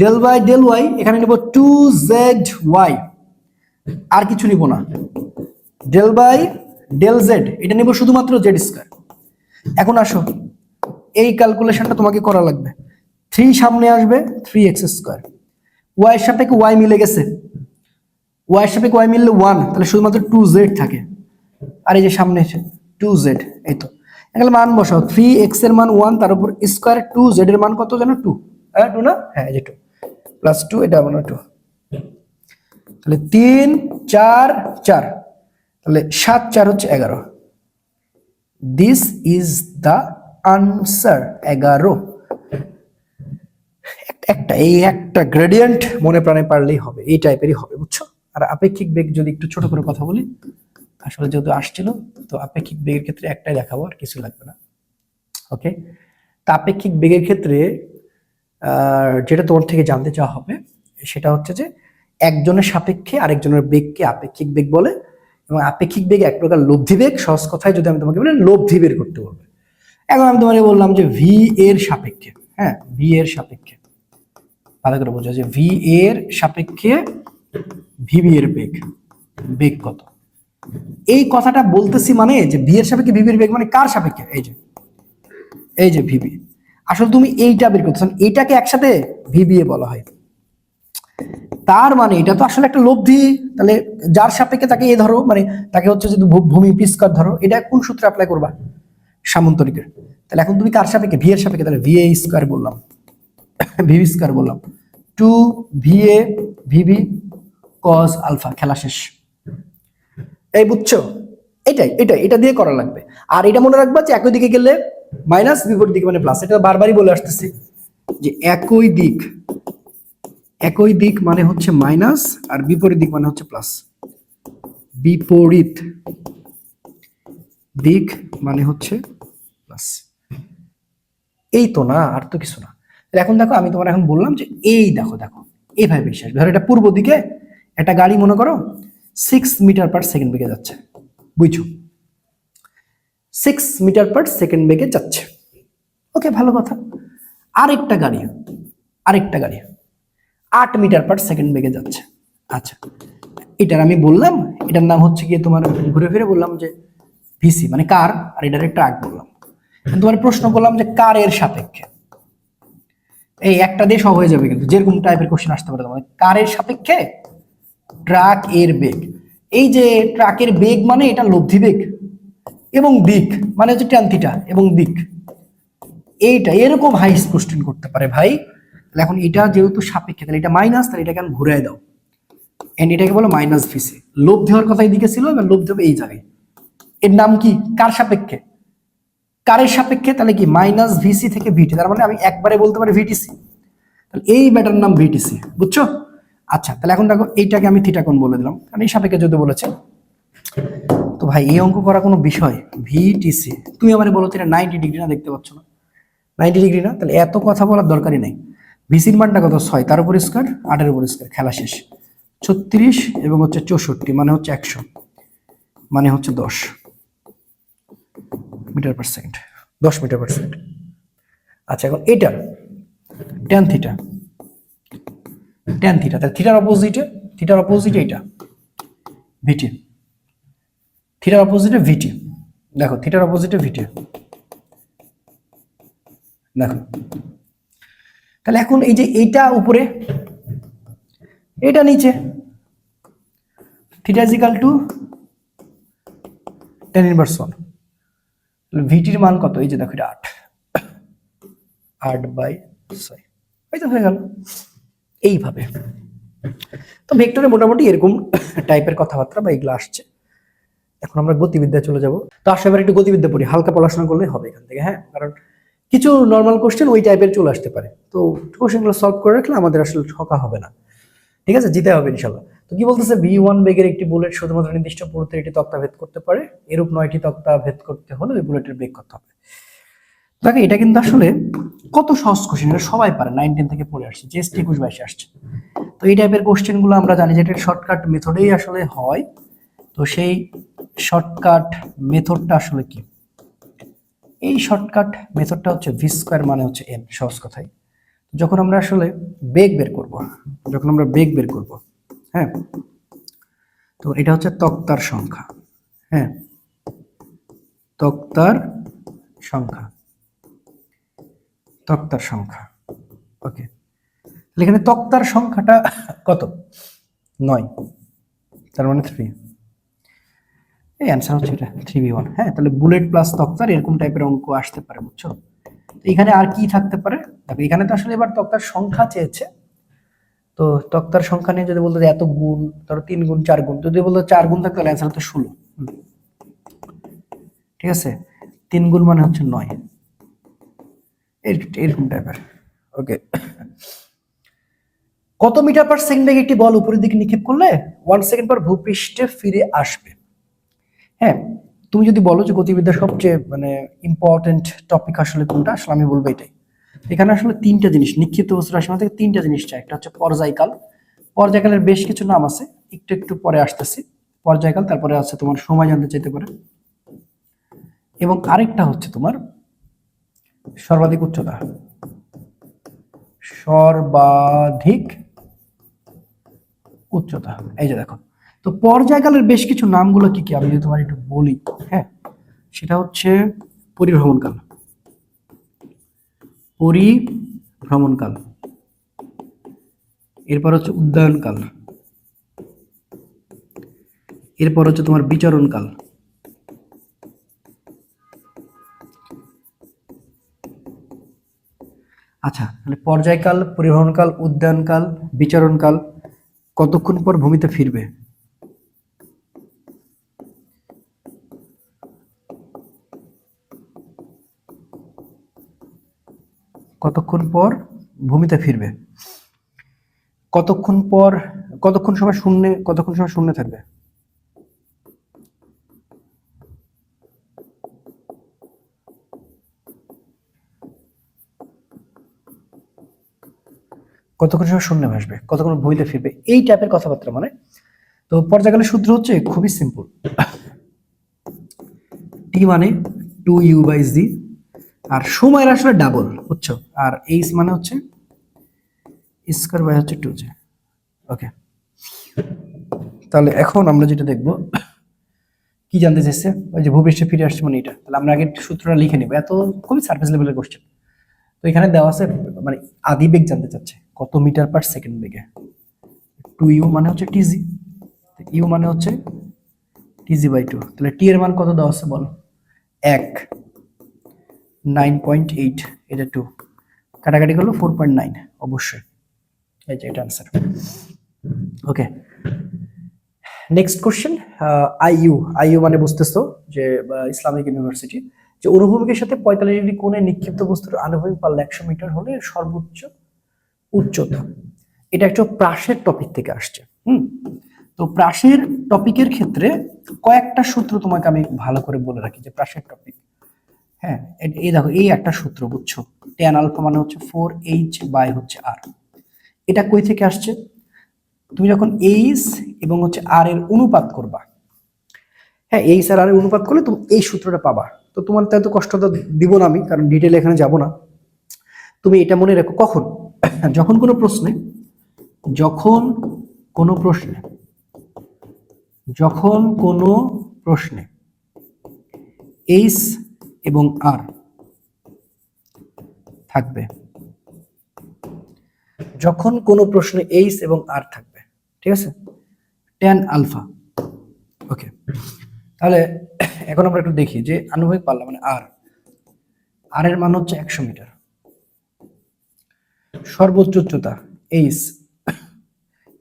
ডেল বাই ডেল ওয়াই এখানে নিব 2z ওয়াই, আর কিছু নিব না। ডেল বাই ডেল জেড এটা নিব শুধুমাত্র জেড স্কয়ার। এখন আসো এই ক্যালকুলেশনটা তোমাকে করা লাগবে, 3 সামনে আসবে 3x স্কয়ার, ওয়াই এর সাপেক্ষে ওয়াই মিলে গেছে, ওয়াই এর সাপেক্ষে ওয়াই মিললে 1, তাহলে শুধুমাত্র 2z থাকে, আর এই যে সামনে এসে 2z, এই তো এখানে মান বসাও, 3x এর মান 1, তার উপর স্কয়ার 2z এর মান কত জানো 2, হ্যাঁ 2 না, হ্যাঁ এই যে 2 প্লাস 2 এটা মানে 2, তাহলে 3 4 4, তাহলে 7 4 হচ্ছে 11, দিস ইজ দ্য আনসার 11। একটা এই একটা গ্রেডিয়েন্ট মনে প্রাণে পারলেই হবে, এই টাইপেরই হবে, বুঝছো? আর আপেক্ষিক বেগ যদি একটু ছোট করে কথা বলি, আসলে যেহেতু আসছিল, তো আপেক্ষিক বেগের ক্ষেত্রে একটাই দেখাবো, আর কিছু লাগবে না। ওকে, তা আপেক্ষিক বেগের ক্ষেত্রে যেটা তোমার থেকে জানতে চাওয়া হবে সেটা হচ্ছে যে একজনের সাপেক্ষে আরেকজনের বেগকে আপেক্ষিক বেগ বলে, এবং আপেক্ষিক বেগ এক প্রকার লব্ধি বেগ। সহজ কথায় যদি আমি তোমাকে বলি, লব্ধি বের করতে বলবে। এখন আমি তোমাকে বললাম যে ভি এর সাপেক্ষে, হ্যাঁ ভি এর সাপেক্ষে ভালো করে বোঝা, যে ভি এর সাপেক্ষে ভিবি এর বেগ, বেগ কত, এই কথাটা বলতেছি মানে যে ভি এর সাপেক্ষে ভিবি এর বেগ মানে কার সাপেক্ষে, এই যে ভিবি। আসলে তুমি এইটা বের করতেছ, এইটাকে একসাথে ভিবিএ বলা হয়। তার মানে এটা তো আসলে একটা লব্ধি, তাহলে যার সাপেক্ষে তাকে এ ধরো, মানে তাকে হচ্ছে যদি ভূমি পি স্কয়ার ধরো, এটা কোন সূত্রে অ্যাপ্লাই করবা, সামান্তরিকের। তাহলে এখন তুমি কার সাপেক্ষে, ভি এর সাপেক্ষে, তাহলে ভিএ স্কয়ার বললাম, ভিবি স্কয়ার বললাম, 2 ভিএ ভিবি কস আলফা, খেলা শেষ। এই বুঝছো, এটা দিয়ে করা লাগবে। আর এটা মনে রাখবা যে একই দিকে গেলে মাইনাস, বিপরীত দিকে মানে প্লাস, এটা বারবারই বলে আসতেছি যে একই দিক মানে হচ্ছে মাইনাস, আর বিপরীত দিক মানে হচ্ছে প্লাস। বিপরীত দিক মানে হচ্ছে প্লাস, এই তো না, আর তো কিছু না। এখন দেখো আমি তোমার এখন বললাম যে এই দেখো এইভাবে বেশি আসবে। ধরো এটা পূর্ব দিকে একটা গাড়ি মনে করো 6 মিটার পার সেকেন্ড বেগে যাচ্ছে, বুঝছো, 6 মিটার পার সেকেন্ড বেগে যাচ্ছে, ওকে ভালো কথা। আরেকটা গাড়ি 8 মিটার পার সেকেন্ড বেগে যাচ্ছে। আচ্ছা, এটার আমি বললাম এটার নাম হচ্ছে গিয়ে তোমার, ঘুরে ফিরে বললাম যে ভিসি মানে কার, আর এটার ট্রাক বললাম। তোমার প্রশ্ন করলাম যে কার এর সাপেক্ষে, এই একটা দিয়ে সব হয়ে যাবে, কিন্তু যেরকম টাইপের কোশ্চেন আসতে পারে তোমাদের, কারের সাপেক্ষে ট্রাক এর বেগ। এই যে ট্রাকের বেগ মানে এটা লব্ধি বেগ, এবং দিক মানে হচ্ছে ট্যান থিটা এবং দিক, এইটা এরকম হাইস্ট কোশ্চেন করতে পারে ভাই। তাহলে এখন এটা যেহেতু সাপেক্ষে, তাহলে এটা মাইনাস, তাহলে এটাকে আমি ঘুরাই দাও, এন্ড এটাকে বলো মাইনাস ভিসি। লোভ দেওয়ার কথা এইদিকে ছিল, এবার লোভ দেবে এই জায়গায়। এর নাম কি? কার সাপেক্ষে? কারের সাপেক্ষে, তাহলে কি মাইনাস ভিসি থেকে ভিটি, তার মানে আমি একবারে বলতে পারি ভিটিসি। তাহলে এই ব্যাটার নাম ভিটিসি, বুঝছো? আচ্ছা, তাহলে এখন দেখো এইটাকে আমি থিটা কোণ বলে দিলাম, কারণ এই সাপেক্ষে যদি বলেছে। তো ভাই এই অঙ্ক করা কোনো বিষয়? ভিটিসি, তুমি আমারে বলো তো এটা 90 ডিগ্রি না, দেখতে পাচ্ছ না 90 ডিগ্রি না? তাহলে এত কথা বলার দরকারই নাই। ভিসির মানটা কত? 6, তার উপর স্কয়ার 8 এর উপর স্কয়ার, খেলা শেষ। 36 এবং হচ্ছে 64 মানে হচ্ছে 100, মানে হচ্ছে 10 metre per second, 10 metre per second. আচ্ছা, এখন এটা ট্যান থিটা, ট্যান থিটা, তাহলে থিটার অপোজিটে এটা ভিটি, থিটার অপোজিটে ভিটি। দেখো থিটার অপোজিটে ভিটি, দেখো। তাহলে এখন এই যে এইটা উপরে, এটা নিচে, theta is equal two tan inverse 1। ভিটির মান কত? এই যে দেখো এটা 8/6, এই তো হয়ে গেল এইভাবে। তো ভেক্টরে মোটামুটি এরকম টাইপের কথাবার্তা বা এগুলো আসছে। এখন আমরা গতিবিদ্যায় চলে যাব। তো আসলে এবার একটু গতিবিদ্যা পড়ি, হালকা পড়াশোনা করলে হবে এখান থেকে, হ্যাঁ, কারণ কিছু নর্মাল কোশ্চেন ওই টাইপের চলে আসতে পারে। তো কোশ্চেনগুলো সলভ করে রাখলে আমাদের আসলে ঠকা হবে না, ঠিক আছে, জিতে হবে ইনশাল্লাহ। তো কি বলতেছে? V1 বেগের একটি বুলেট শুধুমাত্র নির্দিষ্ট পুরুত্বের একটি তক্তা ভেদ করতে পারে, এরূপ 9টি তক্তা ভেদ করতে হলে ওই বুলেটের বেগ কত হবে। দেখো এটা কিন্তু আসলে কত সহজ কোশ্চেন, এটা সবাই পারে, 9, 10 থেকে পড়ে আসছে, জাস্ট 21, 22 আসছে। তো এই টাইপের কোশ্চেনগুলো আমরা জানি যে এটা শর্টকাট মেথডেই আসলে হয়। তো সেই শর্টকাট মেথডটা আসলে কি? এই শর্টকাট মেথডটা হচ্ছে ভি স্কয়ার মানে হচ্ছে এন, সহজ কথাই। যখন আমরা আসলে বেগ বের করব, হ্যাঁ, তো এটা হচ্ছে তক্তার সংখ্যা, হ্যাঁ, তক্তার সংখ্যা, ওকে। তাহলে এখানে তক্তার সংখ্যাটা কত? 9, তার মানে 3। এই অ্যান্সার হচ্ছে এটা 3v1। হ্যাঁ, তাহলে বুলেট প্লাস তক্তার এরকম টাইপের অঙ্ক আসতে পারে, বুঝছো? এখানে আর কি থাকতে পারে? দেখো এখানে তো আসলে এবার তক্তার সংখ্যা চেয়েছে। তো তক্তার সংখ্যা নিয়ে যদি বলতো এত গুণ, ধরো 3 গুণ 4 গুণ, যদি বলতো 4 গুণ থাকতো তাহলে অ্যান্সার হতো 16। ঠিক আছে, 3 গুণ মানে হচ্ছে 9, এরকম টাইপের। ওকে, কত মিটার পার সেকেন্ড বেগে একটি বল উপরের দিকে নিক্ষেপ করলে 1 সেকেন্ড পর ভূপৃষ্ঠে ফিরে আসবে? হ্যাঁ, তুমি যদি বলো যে গতিবিদ্যার সবচেয়ে মানে ইম্পর্টেন্ট টপিক আসলে কোনটা, আসলে আমি বলবো এটাই। এখানে আসলে 3টা জিনিস, নিক্ষিপ্ত বস্তু রাশিমালা থেকে 3টা জিনিস চাই। একটা হচ্ছে পর্যায়কাল, পর্যায়কালের বেশ কিছু নাম আছে, একটু পরে আসতেছি। পর্যায়কাল, তারপরে আছে তোমার সময় জানতে চাইতে পারে, এবং আরেকটা হচ্ছে তোমার সর্বাধিক উচ্চতা, সর্বাধিক উচ্চতা। এই যে দেখো, তো পর্যায়কালের বেশ কিছু নামগুলো কি কি আমি যদি তোমার একটু বলি, হ্যাঁ, সেটা হচ্ছে পরিভ্রমণকাল, এরপর হচ্ছে উদ্যায়নকাল, এরপর হচ্ছে তোমার বিচরণকাল, আচ্ছা, তাহলে পর্যায়কাল, পরিভ্রমণকাল, উদ্যায়নকাল, বিচরণকাল কতক্ষণ পর ভূমিতে ফিরবে? কতক্ষণ পর ভূমিতে ফিরবে? কতক্ষণ সময় শূন্যে থাকবে? কতক্ষণ সময় শূন্যে ভাসবে, কতক্ষণ ভূমিতে ফিরবে, এই টাইপের কথাবার্তা মানে। তো পর্যায়কালের সূত্র হচ্ছে খুবই সিম্পল, টি মানে 2u/z, আর সময়ের আসলে ডাবল, বুঝছো? আর এইচ মানে হচ্ছে স্কয়ার বাই হচ্ছে 2j। ওকে, তাহলে এখন আমরা যেটা দেখব, কি জানতে চাইছে, ওই যে ভূপৃষ্ঠে ফিরে আসছে মানে এটা। তাহলে আমরা আগে সূত্রটা লিখে নেব, এত খুবই সারফেস লেভেলের কোশ্চেন। তো এখানে দেওয়া আছে মানে আদি বেগ জানতে চাচ্ছে, কত মিটার পার সেকেন্ড বেগে। 2u মানে হচ্ছে tg, u মানে হচ্ছে tg/2। তাহলে t এর মান কত দেওয়া আছে বলো? 1 9.8, এটা 2, কাটাকাটি করলো 4.9, অবশ্যই এই যে এটা आंसर। ওকে, নেক্সট কোশ্চেন। আইইউ মানে বুঝতেছো যে ইসলামিক ইউনিভার্সিটি, যে অনুভূমিকের সাথে 45 ডিগ্রি কোণে নিক্ষিপ্ত বস্তুর আনুভূমিক পাল্লা 100 মিটার হলে সর্বোচ্চ উচ্চতা। এটা একটা প্রাসের টপিক থেকে আসছে। তো প্রাসের টপিকের ক্ষেত্রে কয়েকটা সূত্র তোমাকে আমি ভালো করে বলে রাখি, যে প্রাসের টপিক, হ্যাঁ এই দেখো এই একটা সূত্র বুঝছো, tan আলফা মানে হচ্ছে 4h বাই হচ্ছে r। এটা কই থেকে আসছে? তুমি যখন এইচ এবং হচ্ছে আর এর অনুপাত করবা, হ্যাঁ এইচ আর এর অনুপাত করলে তুমি এই সূত্রটা পাবা। তো তোমার তাই তো কষ্ট তো দিব না আমি, কারণ ডিটেইলে এখানে যাব না। তুমি এটা মনে রাখো, কখন যখন কোনো প্রশ্নে এইচ এবং আর থাকবে, যখন কোনো প্রশ্নে এইচ এবং আর থাকবে, ঠিক আছে, tan আলফা। ওকে, তাহলে এখন আমরা একটু দেখি যে আনুভূমিক পাল্লা মানে আর এর মান হচ্ছে 100 মিটার, সর্বোচ্চ উচ্চতা এইচ,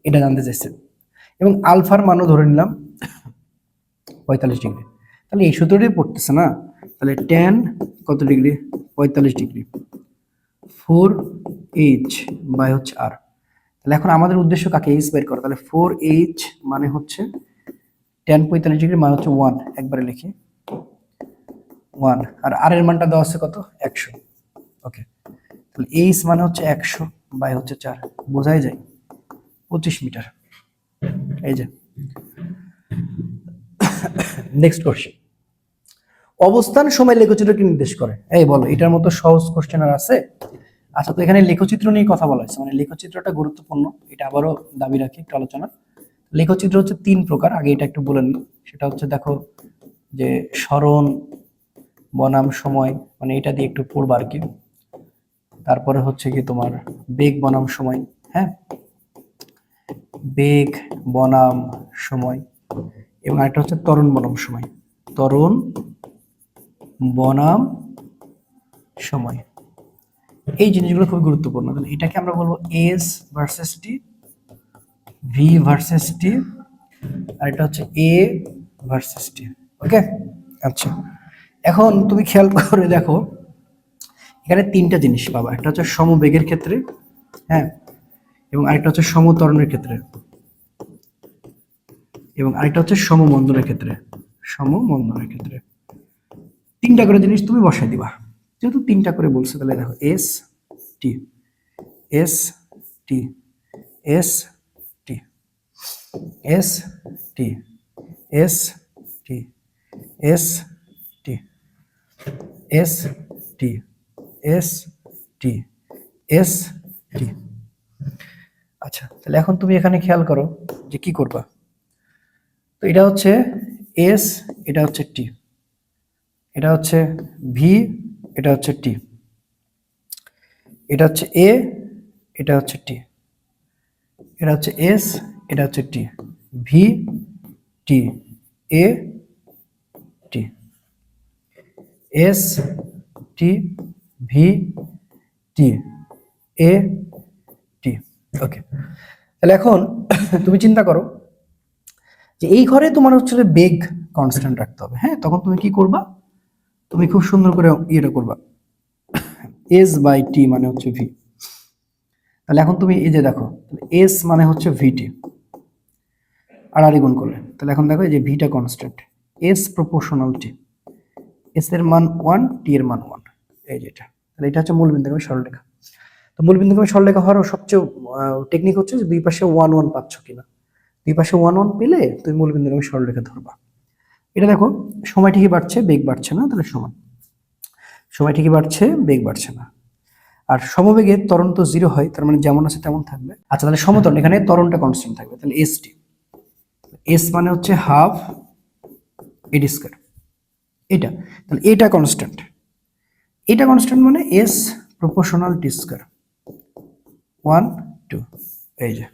এটা জানতে চাইছেন, এবং আলফার মানও ধরে নিলাম 45 ডিগ্রি। তাহলে এই সূত্রটাই পড়তেছে না, তাহলে tan কত ডিগ্রি? 45 ডিগ্রি, 4h বাই হচ্ছে r। তাহলে এখন আমাদের উদ্দেশ্য কাকে এইচ বের করা, তাহলে 4h মানে হচ্ছে tan 45 ডিগ্রি মানে হচ্ছে 1, একবারে লিখি 1, আর r এর মানটা দেওয়া আছে কত? 100। ওকে, তাহলে এইচ মানে হচ্ছে 100 বাই হচ্ছে 4, বোঝাই যায় 25 মিটার। এই যে নেক্সট কোশ্চেন, অবস্থান সময় লেখচিত্র কি নির্দেশ করে? এই বলো, এটার মতো সহজ কোশ্চেন আর আছে? আচ্ছা, তো এখানে লেখচিত্র নিয়ে কথা বলা হয়েছে, মানে লেখচিত্রটা গুরুত্বপূর্ণ, এটা আবারও দাবি রাখি একটু আলোচনা। লেখচিত্র হচ্ছে 3 প্রকার, আগে এটা একটু বলে নিই। সেটা হচ্ছে দেখো যে সরণ বনাম সময়, মানে এটা দিয়ে একটু পড়বা আর কি। তারপরে হচ্ছে কি তোমার বেগ বনাম সময়, হ্যাঁ বেগ বনাম সময়, এবং আরেকটা হচ্ছে ত্বরণ বনাম সময়, ত্বরণ বনাম সময়। এই জিনিসগুলো খুব গুরুত্বপূর্ণ। তাহলে এটাকে আমরা বলবো S versus T, V versus T, আর এটা হচ্ছে এ ভার্সেস টি। ওকে, আচ্ছা এখন তুমি খেয়াল করে দেখো, এখানে 3টা জিনিস পাবা। একটা হচ্ছে সমবেগের ক্ষেত্রে, হ্যাঁ, এবং আরেকটা হচ্ছে সমত্বরণের ক্ষেত্রে, এবং আরেকটা হচ্ছে সমমন্দনের ক্ষেত্রে। 3টা করে জিনিস তুমি বসাই দিবা, যেহেতু 3টা করে বলছে। তাহলে দেখো S T, S T, S T, S T, S T, S T, S T, S T, S T. আচ্ছা, তাহলে এখন তুমি এখানে খেয়াল করো যে কি করবা। তো এটা হচ্ছে এস, এটা হচ্ছে টি, এটা হচ্ছে ভি, এটা হচ্ছে টি, এটা হচ্ছে এ, এটা হচ্ছে টি, এটা হচ্ছে এস, এটা হচ্ছে টি, ভি টি, এ টি, এস টি, ভি টি, এ টি। ওকে, তাহলে এখন তুমি চিন্তা করো যে এই ঘরে তোমার হচ্ছে বেগ কনস্ট্যান্ট রাখতে হবে, হ্যাঁ, তখন তুমি কি করবা? তুমি খুব সুন্দর করে ইয়েটা করবা, এস বাই টি মানে হচ্ছে ভি। তাহলে এখন তুমি এই যে দেখো, এস মানে হচ্ছে ভিটি, আর গুণ করলে, তাহলে এখন দেখো এই যে ভিটা কনস্ট্যান্ট, এস প্রপোর্শনাল টি, এস এর মান 1, টি এর মান 1, এই যেটা। তাহলে এটা হচ্ছে মূলবিন্দুগামী সরলরেখা। তো মূলবিন্দুগামী সরলরেখা হওয়ার সবচেয়ে টেকনিক হচ্ছে যে দুই পাশে 1 1 পাচ্ছ কিনা। দুই পাশে 1 1 পেলে তুমি মূলবিন্দুগামী সরলরেখা ধরবা। এটা দেখো সময় ঠিকই বাড়ছে, বেগ বাড়ছে না, তাহলে সমান। সময় ঠিকই বাড়ছে, বেগ বাড়ছে না। আর সমবেগে ত্বরণ তো 0 হয়, তার মানে যেমন আছে তেমন থাকবে। আচ্ছা, তাহলে সমত্বরণ, এখানে ত্বরণটা কনস্ট্যান্ট থাকবে, তাহলে এস টি, এস মানে হচ্ছে হাফ এডি স্কয়ার, এটা। তাহলে এটা কনস্ট্যান্ট, এটা কনস্ট্যান্ট মানে এস প্রপোর্শনাল টি স্কয়ার 1 2, এই যে।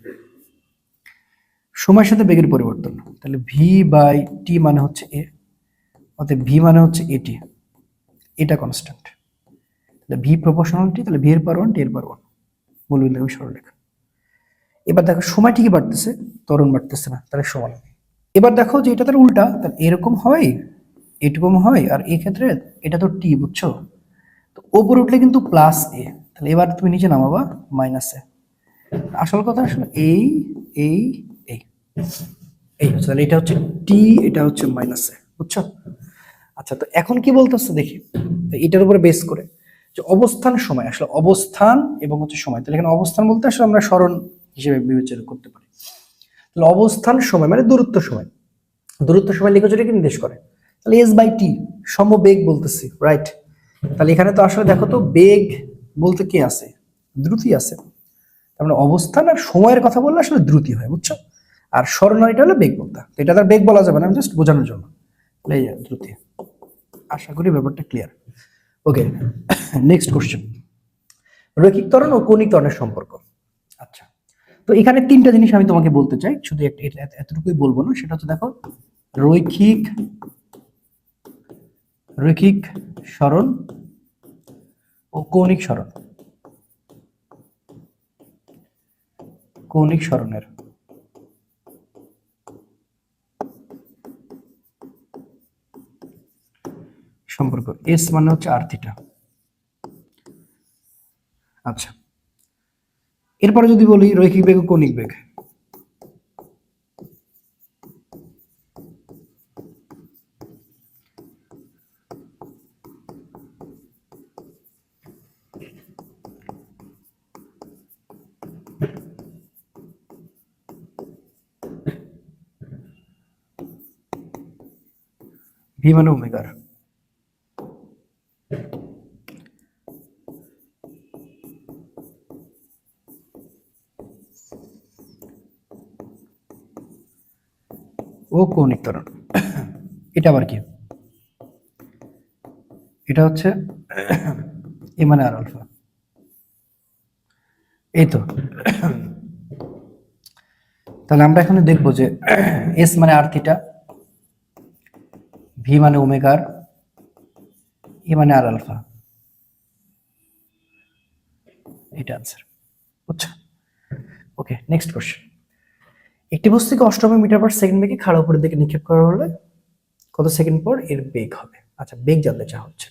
সময়ের সাথে বেগের পরিবর্তন, তাহলে ভি বাই টি মানে হচ্ছে এ, অতএব ভি মানে হচ্ছে এটি, এটা কনস্ট্যান্ট, তাহলে ভি প্রপোর্শনাল টি, তাহলে ভি এর পাওয়ার 1 টি এর পাওয়ার 1 মূলবিন্দু সরলরেখা। এবার দেখো সময় ঠিকই বাড়তেছে, ত্বরণ বাড়তেছে না, তাহলে সমান। এবার দেখো যে এটা তার উল্টা, তাহলে এরকম হয়, এরকম হয়, আর এই ক্ষেত্রে এটা তো টি, বুঝছো? তো ওপরে উঠলে কিন্তু প্লাস এ, তাহলে এবার তুমি নিচে নামাবা মাইনাস এ। আসল কথা আসলে এই এই এই এই হচ্ছে, তাহলে এটা হচ্ছে টি, এটা হচ্ছে মাইনাস এ, বুঝছো? আচ্ছা, তো এখন কি বলতেছে দেখি, তো এটার উপরে বেস করে যে অবস্থান সময়, আসলে অবস্থান এবং হচ্ছে সময়, তাহলে এখানে অবস্থান বলতে আসলে আমরা সরণ হিসেবে বিবেচনা করতে পারি। তাহলে অবস্থান সময় মানে দূরত্ব সময়, দূরত্ব সময় লেখচিত্রকে নির্দেশ করে, তাহলে এস বাই টি সমবেগ বলতেছি, রাইট? তাহলে এখানে তো আসলে দেখো তো বেগ বলতে কি আছে, দ্রুতি আছে, তার মানে অবস্থান আর সময়ের কথা বললে আসলে দ্রুতি হয়, বুঝছো? আর সরণ আর এটা হলো বেগ বলতে, তো এটা তার বেগ বলা যাবে না, আমি জাস্ট বোঝানোর জন্য, তাহলে এই যে দ্রুতি। আশা করি ব্যাপারটা ক্লিয়ার। ওকে, নেক্সট কোশ্চেন, রৈখিক ত্বরণ ও কৌণিক ত্বরণের সম্পর্ক। আচ্ছা, তো এখানে তিনটা জিনিস আমি তোমাকে বলতে চাই, শুধু এতটুকুই বলবো না, সেটা হচ্ছে দেখো রৈখিক রৈখিক সরণ ও কৌণিক সরণ, কৌণিক সরণের সম্পর্ক, এস মানে হচ্ছে আর থিটা। আচ্ছা, এরপরে যদি বলি রৈখিক বেগ ও কৌণিক বেগ, ভি মানে ওমেগার, ও কৌণিক ত্বরণ, এটা আবার কি? এটা হচ্ছে এ মানে আর আলফা, এই তো। তাহলে আমরা এখানে দেখবো যে এস মানে আর থিটা, ভি মানে ওমেগার, এ মানে আর আলফা, এটা আনসার, বুঝছো? ওকে, নেক্সট কোশ্চেন, একটি বস্তুকে 88 মিটার পার সেকেন্ড বেগে খাড়া উপরের দিকে নিক্ষেপ করা হলে কত সেকেন্ড পর এর বেগ হবে? আচ্ছা, বেগ জানতে চাওয়া হচ্ছে,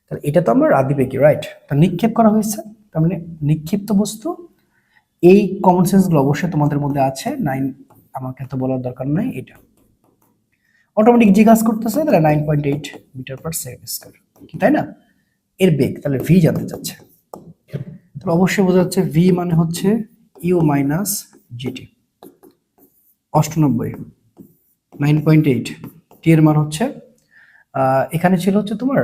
তাহলে এটা তো আমার আদিবেগী, রাইট? তা নিক্ষেপ করা হয়েছে, তার মানে নিক্ষিপ্ত বস্তু, এই কমন সেন্স গুলো অবশ্যই তোমাদের মধ্যে আছে, 9 আমাকে তো বলার দরকার নাই, এটা অটোমেটিক জিজ্ঞাসা করতেছে, তাহলে 9.8 মিটার পার সেকেন্ড স্কয়ার, কি তাই না? এর বেগ, তাহলে ভি জানতে চাচ্ছে, তাহলে অবশ্যই বোঝা যাচ্ছে ভি মানে হচ্ছে ইউ মাইনাস জিটি। 98 9.8, টি এর মান হচ্ছে এখানে ছিল হচ্ছে তোমার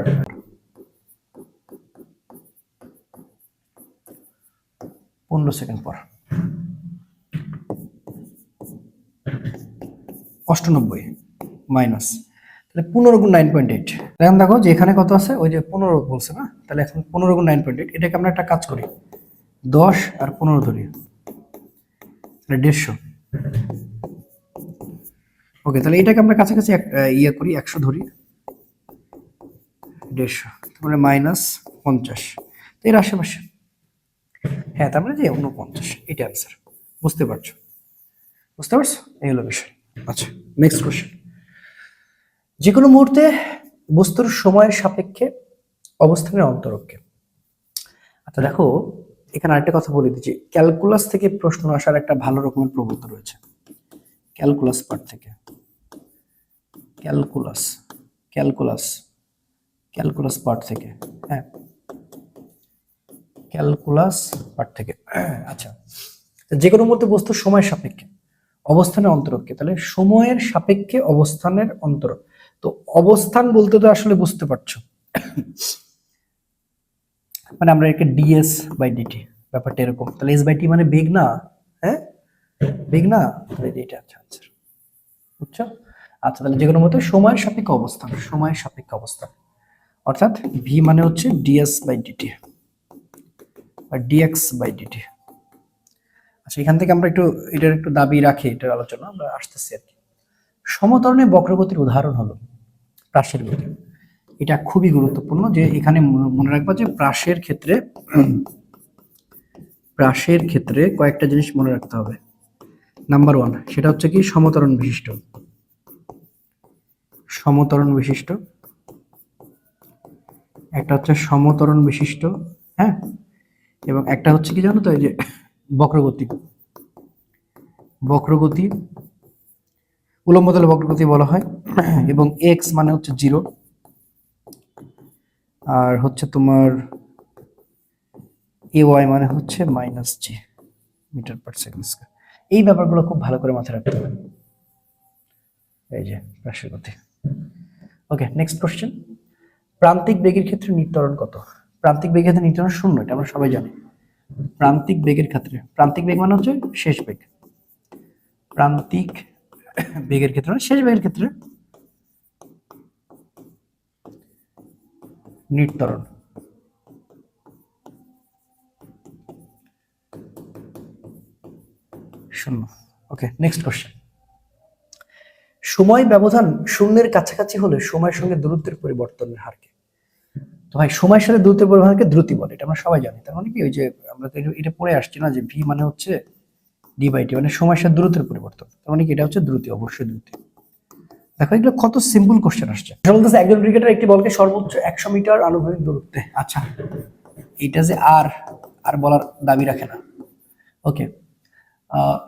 15 সেকেন্ড পর, 98 মাইনাস, তাহলে 15 গুণ 9.8, এখন দেখো যে এখানে কত আছে, ওই যে 15 বলছে না, তাহলে এখন 15 গুণ 9.8, এটাকে আমরা একটা কাজ করি, 10 আর 15 ধরি, তাহলে 150। ওকে, তাহলে এটাকে আমরা কাছাকাছি ইয়ে করি, 100 ধরি, 150, তারপরে মাইনাস 50, তো এর আশেপাশে, হ্যাঁ, তার মানে যে 49, এটা আনসার। বুঝতে পারছো? বুঝতে পারছো? এই হলো বিষয়। আচ্ছা, নেক্সট কোশ্চেন, যে কোনো মুহূর্তে বস্তুর সময়ের সাপেক্ষে অবস্থানের অন্তরককে। আচ্ছা দেখো, এখানে আরেকটা কথা বলে দিচ্ছি, ক্যালকুলাস থেকে প্রশ্ন আসার একটা ভালো রকমের প্রবণতা রয়েছে, ক্যালকুলাস পার্ট থেকে, ক্যালকুলাস ক্যালকুলাস ক্যালকুলাস পার্ট থেকে, হ্যাঁ, ক্যালকুলাস পার্ট থেকে। আচ্ছা, যে কোনো মুহূর্তে বস্তুর সময়ের সাপেক্ষে অবস্থানের অন্তরককে, তাহলে সময়ের সাপেক্ষে অবস্থানের অন্তরক, তো অবস্থান বলতে তো আসলে বুঝতে পারছো, মানে আমরা একে ডিএস বাই ডিটি, ব্যাপারটা এরকম, তাহলে এস বাই টি মানে বেগ না, হ্যাঁ, বেগ না, তাহলে এটা আচ্ছা আনসার, বুঝছো? আচ্ছা, তাহলে যে কোনো মতে সময়ের সাপেক্ষে অবস্থান, সময়ের সাপেক্ষে অবস্থান, অর্থাৎ ভি মানে হচ্ছে ডিএস বাই ডিটি বা ডিএক্স বাই ডিটি। আচ্ছা, এখান থেকে আমরা একটু এটার একটু দাবি রাখি, এটার আলোচনা আমরা আসতেছি আর কি। সমতরণে বক্রগতির উদাহরণ হলো প্রাচীর গতি, এটা খুবই গুরুত্বপূর্ণ যে এখানে মনে রাখবা যে ব্রাশের ক্ষেত্রে কয়েকটা জিনিস মনে রাখতে হবে। নাম্বার 1 সেটা হচ্ছে কি সমতরণ বিশিষ্ট, একটা হচ্ছে সমতরণ বিশিষ্ট, হ্যাঁ, এবং একটা হচ্ছে কি জানো তো, এই যে বক্রগতি উলম্ব তলে বক্রগতি বলা হয়, এবং এক্স মানে হচ্ছে 0, আর হচ্ছে তোমার এ ওয়াই মানে হচ্ছে -g metre per second square. এই ব্যাপারগুলো খুব ভালো করে মাথায় রাখতে হবে। এই যে ব্রাশের গতি। ওকে, নেক্সট কোশ্চেন। প্রান্তিক বেগের ক্ষেত্রে নিট ত্বরণ কত? প্রান্তিক বেগের ক্ষেত্রে নিট ত্বরণ 0, এটা আমরা সবাই জানি। প্রান্তিক বেগের ক্ষেত্রে, প্রান্তিক বেগ মানে হচ্ছে শেষ বেগ, প্রান্তিক বেগের ক্ষেত্রে মানে শেষ বেগের ক্ষেত্রে নিট ত্বরণ 0। ওকে, নেক্সট কোশ্চেন। সময় ব্যবধান শূন্যের কাছাকাছি হলে সময়ের সঙ্গে দূরত্বের পরিবর্তনের হারকে, তো ভাই সময়ের সাথে দূরত্বের পরিবর্তনকে দ্রুতি বলে, এটা আমরা সবাই জানি। তার মানে কি, ওই যে আমরা তো এটা পড়ে আসছি না যে ভি মানে হচ্ছে ডি বাই টি, মানে সময়ের সাথে দূরত্বের পরিবর্তন, তার মানে কি এটা হচ্ছে দ্রুতি, অবশ্যই দ্রুতি। দেখো এগুলো কত সিম্পল কোশ্চেন আসছে। বলতেছে একজন ক্রিকেটার একটি বলকে সর্বোচ্চ 100 মিটার আনুভূমিক দূরত্বে, আচ্ছা এটা যে আর বলার দাবি রাখে না। ওকে,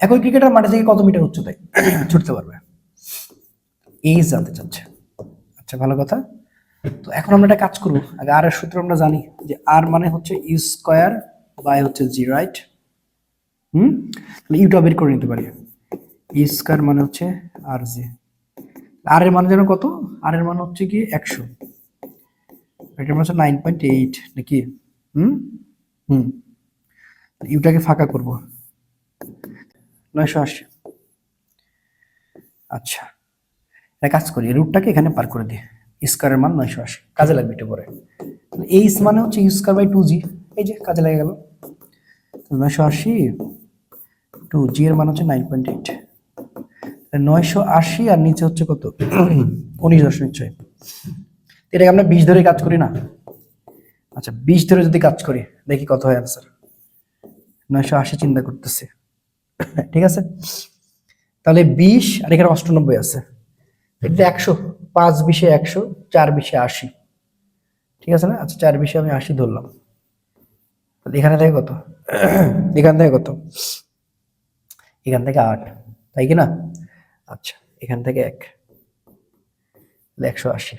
একই ক্রিকেটার মাঠে থেকে কত মিটার উচ্চতায় ছুটতে পারবে, এই জানতে চাচ্ছে। আচ্ছা, ভালো কথা। তো এখন আমরা একটা কাজ করবো, আগে আর এর সূত্র আমরা জানি যে আর মানে হচ্ছে ইউ স্কয়ার বাই হচ্ছে জি, রাইট? তাহলে ইউটা বের করে নিতে পারি। ইউ স্কয়ার মানে হচ্ছে আর জি, আর এর মান যেন কত, আর এর মান হচ্ছে কি 100, এটার মান হচ্ছে 9.8 নাকি? ইউটাকে ফাঁকা করব, 980। আচ্ছা, এটা কাজ করি, রুটটাকে এখানে পার করে দিই, স্কয়ারের মান 980, কাজে লাগবে একটু পরে। এইচ মানে হচ্ছে ইউ স্কয়ার বাই 2g, এই যে কাজে লেগে গেল। 980 2g এর মান হচ্ছে 9.8, 980 আর নিচে হচ্ছে কত 19.6। এটাকে আমরা 20 ধরে কাজ করি না? আচ্ছা, 20 ধরে যদি কাজ করি দেখি কত হয় आंसर। 980 চিন্তা করতেছি, ঠিক আছে। তাহলে 20 আর এখানে 98 আছে, এটা 100, 5 20 100, 4 20 80, ঠিক আছে না? আচ্ছা 4 20 আমি 80 ধরলাম, তাহলে এখানে থেকে কত, এখান থেকে কত, এখান থেকে 8, তাই কি না? আচ্ছা, এখান থেকে 1, তাহলে 180,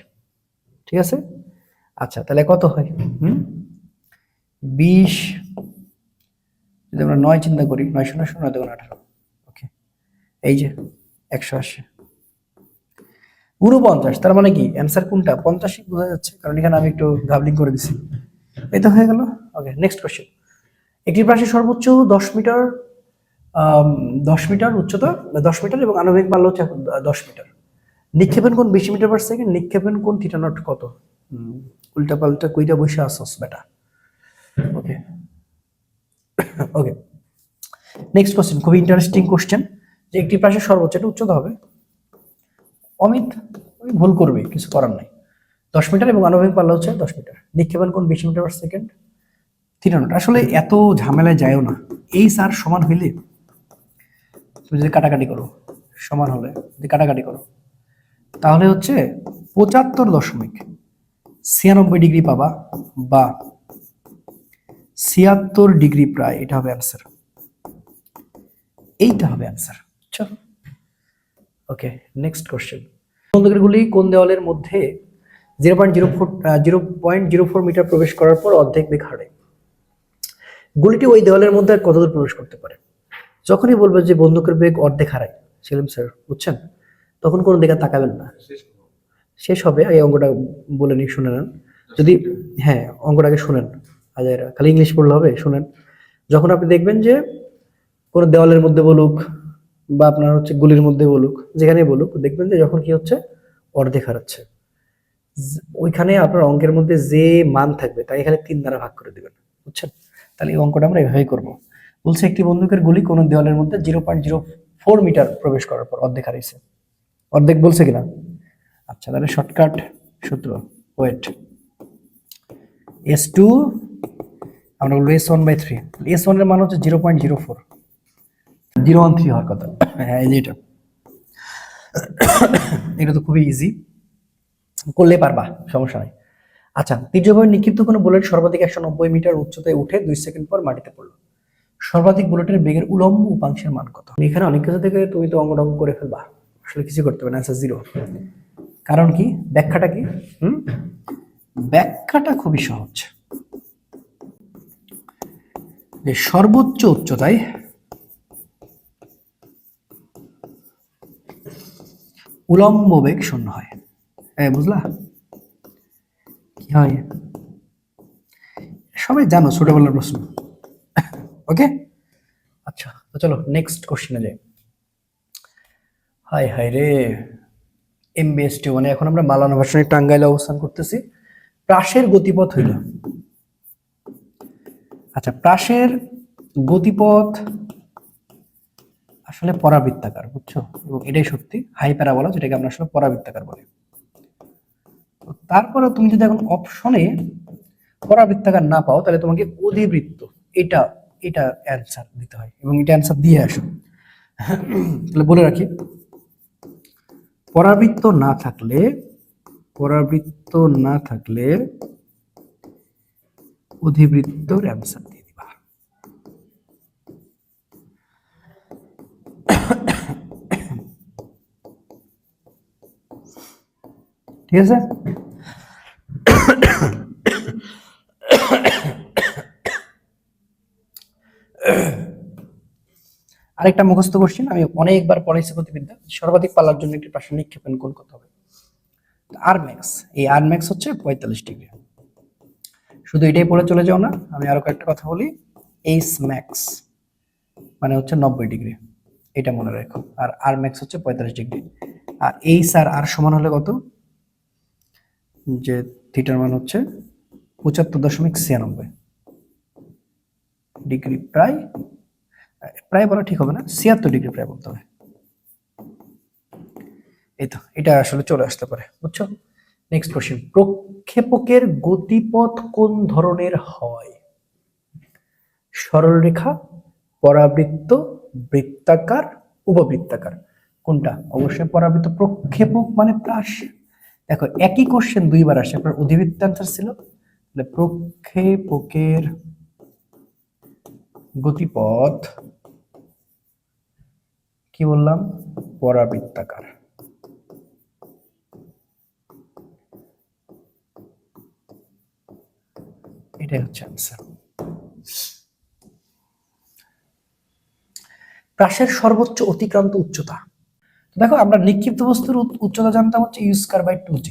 ঠিক আছে। আচ্ছা, তাহলে কত হয় 20, যদি আমরা 9 চিন্তা করি, 9 শূন্য 9 2 18, ওকে, এই যে 180 49, তার মানে কি অ্যান্সার কোনটা 50 বোঝা যাচ্ছে, কারণ এখানে আমি একটু গাবলিং করে দিছি। এই তো হয়ে গেল। ওকে, নেক্সট কোশ্চেন। একটি প্রাচীর সর্বোচ্চ 10 মিটার 10 মিটার উচ্চতা, 10 মিটার এবং আনুভূমিক পাল্লা হচ্ছে 10 মিটার। নিক্ষেপণ কোণ 20 মিটার পার সেকেন্ড, নিক্ষেপণ কোণ থিটা নট কত? উল্টা পাল্টা কইটা বসে আসছ বেটা। ওকে ওকে, নেক্সট কোশ্চেন, খুবই ইন্টারেস্টিং কোশ্চেন, যে একটি প্রাচীর সর্বোচ্চ, এটা উচ্চতা হবে, অমিত ভুল করবে, কিছু করার নাই, 10 মিটার এবং আনুভূমিক পাল্লা হচ্ছে 10 মিটার, নিক্ষেপণ কোণ 20 metre per second, theta naught. আসলে এত ঝামেলায় যায়ও না, এই স্যার সমান হইলে তুমি যদি কাটাকাটি করো, সমান হলে যদি কাটাকাটি করো, তাহলে হচ্ছে 75.96 ডিগ্রি পাবা, বা 76 ডিগ্রি প্রায়, এটা হবে অ্যান্সার, এইটা হবে অ্যান্সার। চলো, ওকে, নেক্সট কোশ্চেন। বন্ধকের গুলি কোন দেওয়ালের মধ্যে 0.04 মিটার প্রবেশ করার পর অর্ধেক বেগ হারে? গুলিটি ওই দেওয়ালের মধ্যে কতদূর প্রবেশ করতে পারে? যখনই বলবে যে বন্দুকের বেগ অর্ধেক হারায়, সেলিম স্যার বুঝছেন, তখন কোনো দিকে তাকাবেন না, শেষ হবে, এই অঙ্কটা বলে নি, শুনে নেন যদি, হ্যাঁ অঙ্কটাকে শুনেন, খালি ইংলিশ পড়লে হবে, শুনেন। যখন আপনি দেখবেন যে কোনো দেওয়ালের মধ্যে বলুক বা আপনার হচ্ছে গুলির মধ্যে বলুক, যেখানে বলুক, দেখবেন যে যখন কি হচ্ছে অর্ধেক হারাচ্ছে, ওইখানে আপনার অঙ্কের মধ্যে যে মান থাকবে তাই এখানে 3 দ্বারা ভাগ করে দিবেন, বুঝছেন? তাহলে এই অঙ্কটা আমরা এভাবেই করবো। বলছে একটি বন্দুকের গুলি কোনো দেওয়ালের মধ্যে 0.04 মিটার প্রবেশ করার পর অর্ধেক হারাইছে, অর্ধেক বলছে কিনা? আচ্ছা, তাহলে শর্টকাট সূত্র, ওয়েট S2 আমরা বলবো S1/3, S1 এর মান হচ্ছে 0.04, 013 হওয়ার কথা। হ্যাঁ এই যে এটা, এটা তো খুবই ইজি, করলে পারবা, সমস্যা নাই। আচ্ছা, তীর্যভাবে নিক্ষিপ্ত কোনো বুলেট সর্বাধিক 190 মিটার উচ্চতায় উঠে 2 সেকেন্ড পর মাটিতে পড়লো, সর্বাধিক বুলেটের বেগের উলম্ব উপাংশের মান কত? এখানে অনেক কিছু থেকে তুমি তো অঙ্গডঙ্গ করে ফেলবা, আসলে কিছু করতে হবে না, অ্যান্সার 0। কারণ কি, ব্যাখ্যাটা কি? ব্যাখ্যাটা খুবই সহজ, যে সর্বোচ্চ উচ্চতায় উলম্ব বেগ শূন্য হয়। বুঝলা কি হয়? সবাই জানো, ছোটবেলার প্রশ্ন। ওকে, আচ্ছা তো চলো নেক্সট কোশ্চেনে যাই। হাই হাই রে, MBS2 মানে এখন আমরা মালানা ভার্সনের টাঙ্গাইলে অবস্থান করতেছি। প্রাসের গতিপথ হইল, আচ্ছা প্রাসের গতিপথ আসলে পরাবৃত্তাকার, বুঝছো, এবং এটাই সত্যি হাই প্যারাবোলা, যেটাকে আমরা আসলে পরাবৃত্তাকার বলি। তারপরে তুমি যদি এখন অপশনে পরাবৃত্তাকার না পাও, তাহলে তোমাকে অধিবৃত্ত, এটা এটা অ্যান্সার দিতে হয়, এবং এটা অ্যান্সার দিয়ে আসো। তাহলে বলে রাখি, পরাবৃত্ত না থাকলে অধিবৃত্তর অ্যান্সার দিয়ে দিবা। ঠিক আছে, আরেকটা মুখস্থ কোশ্চেন, আমি অনেকবার পড়াইছি গতিবিদ্যা, সর্বাধিক পালার জন্য একটি প্রাসঙ্গিক নিক্ষেপণ কোণ কত হবে? আরম্যাক্স, এই আরম্যাক্স হচ্ছে 45 ডিগ্রি। শুধু এটাই পড়ে চলে যাও না, আমি আরো কয়েকটা কথা বলি। এইচ ম্যাক্স মানে হচ্ছে 90 ডিগ্রি, এটা মনে রাখো, আর আর ম্যাক্স হচ্ছে 45 ডিগ্রি। আর এইচ আর আর সমান হলে কত? যে থিটার মান হচ্ছে 75.96 ডিগ্রি, প্রায় বলা ঠিক হবে না, 76 ডিগ্রি প্রায় বলতে হবে। এই তো, এটা আসলে চলে আসতে পারে, বুঝছো। নেক্সট কোশ্চেন, প্রক্ষেপকের গতিপথ কোন ধরনের হয়? সরলরেখা, পরাবৃত্ত, বৃত্তাকার, উপবৃত্তাকার, কোনটা? অবশ্যই পরাবৃত্ত। প্রক্ষেপক মানে প্রাস। দেখো একই কোশ্চেন দুইবার আসে, আপনার অধিবৃত্ত আনসার ছিল, তাহলে প্রক্ষেপকের গতিপথ কি বললাম? পরাবৃত্তাকার। এটাই হচ্ছে আনসার। প্রাসের সর্বোচ্চ অতিক্রান্ত উচ্চতা, দেখো আমরা নিক্ষিপ্ত বস্তুর উচ্চতা জানতাম হচ্ছে ইউ স্কয়ার বাই 2g।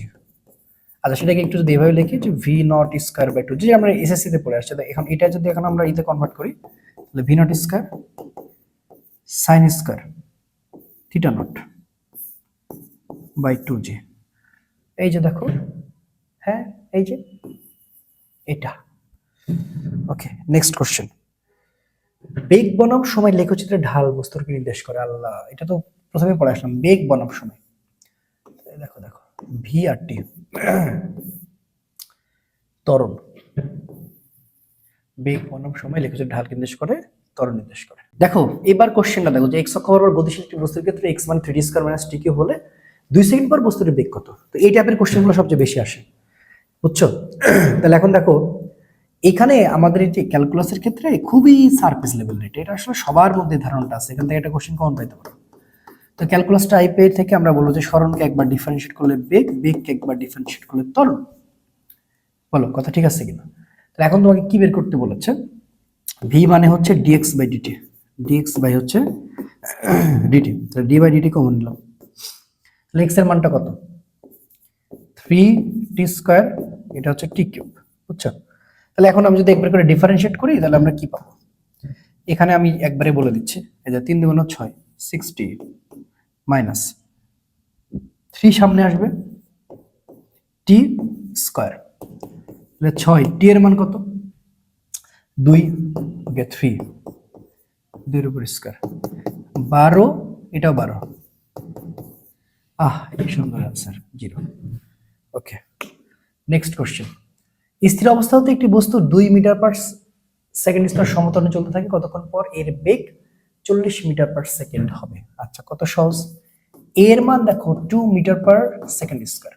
আচ্ছা সেটাকে একটু যদি এভাবে লিখি, যে V naught square by 2g, আমরা এসএসসি তে পড়ে আসছে, এখন এটা যদি এখন আমরা ইতে কনভার্ট করি, তাহলে V naught square sine square theta naught by 2g। এই যে দেখো, হ্যাঁ এই যে এটা। ওকে, নেক্সট কোশ্চেন, বেগ বনাম সময় লেখচিত্রে ঢাল বস্তুকে নির্দেশ করে। আল্লাহ, এটা তো প্রথমে পড়ে আসলাম, বেগ বনাম সময়। দেখো দেখো, ভি আর টি ত্বরণ, বেগ বনাম সময় লেখচিত্রে ঢাল নির্দেশ করে, ত্বরণ নির্দেশ করে। দেখো এবার কোশ্চেনটা দেখো, যে এক্স অক্ষ বরাবর গতিশীল একটি বস্তুর ক্ষেত্রে এক্স মানে 3d স্কয়ার মাইনাস টি কিউব হলে 2 সেকেন্ড পর বস্তুটির বেগ কত? তো এই টাইপের কোশ্চেনগুলো সবচেয়ে বেশি আসে, বুঝছো। তাহলে এখন দেখো, এখানে আমাদের এই যে ক্যালকুলাসের ক্ষেত্রে খুবই সারফেস লেভেল রেট, এটা আসলে সবার মধ্যে ধারণাটা আছে, এখান থেকে একটা কোশ্চেন কমন পাইতে পারো। তো ক্যালকুলাস টাইপের থেকে আমরা বলবো যে সরণকে একবার ডিফারেন্সিয়েট করলে বেগ, বেগকে একবার ডিফারেন্সিয়েট করলে ত্বরণ। বলো কথা ঠিক আছে কিনা? তাহলে এখন তোমাকে কি বের করতে বলেছে? ভি মানে হচ্ছে dx by dt, dx by হচ্ছে ডিটি, তাহলে ডি বাই ডিটি কমন নিলাম। তাহলে এক্স এর মানটা কত? 3t স্কয়ার, এটা হচ্ছে টি কিউব, বুঝছো। তাহলে এখন আমি যদি একবার করে ডিফারেন্সিয়েট করি, তাহলে আমরা কি পাবো? এখানে আমি একবারে বলে দিচ্ছি, এই যে 3 2 6 60 মাইনাস 3 সামনে আসবে টি স্কয়ার, তাহলে 6 টি এর মান কত? 2, ওকে 3, 2 এর উপর স্কয়ার 12, এটাও 12। এই সুন্দর আনসার 0। ওকে, নেক্সট কোশ্চেন, স্থির অবস্থা হতে একটি বস্তু 2 মিটার পার সেকেন্ড স্তর সমতলে চলতে থাকে, কতক্ষণ পর এর বেগ 40 মিটার পার সেকেন্ড হবে? আচ্ছা, কত সহজ। এর মান দেখো 2 মিটার পার সেকেন্ড স্কয়ার,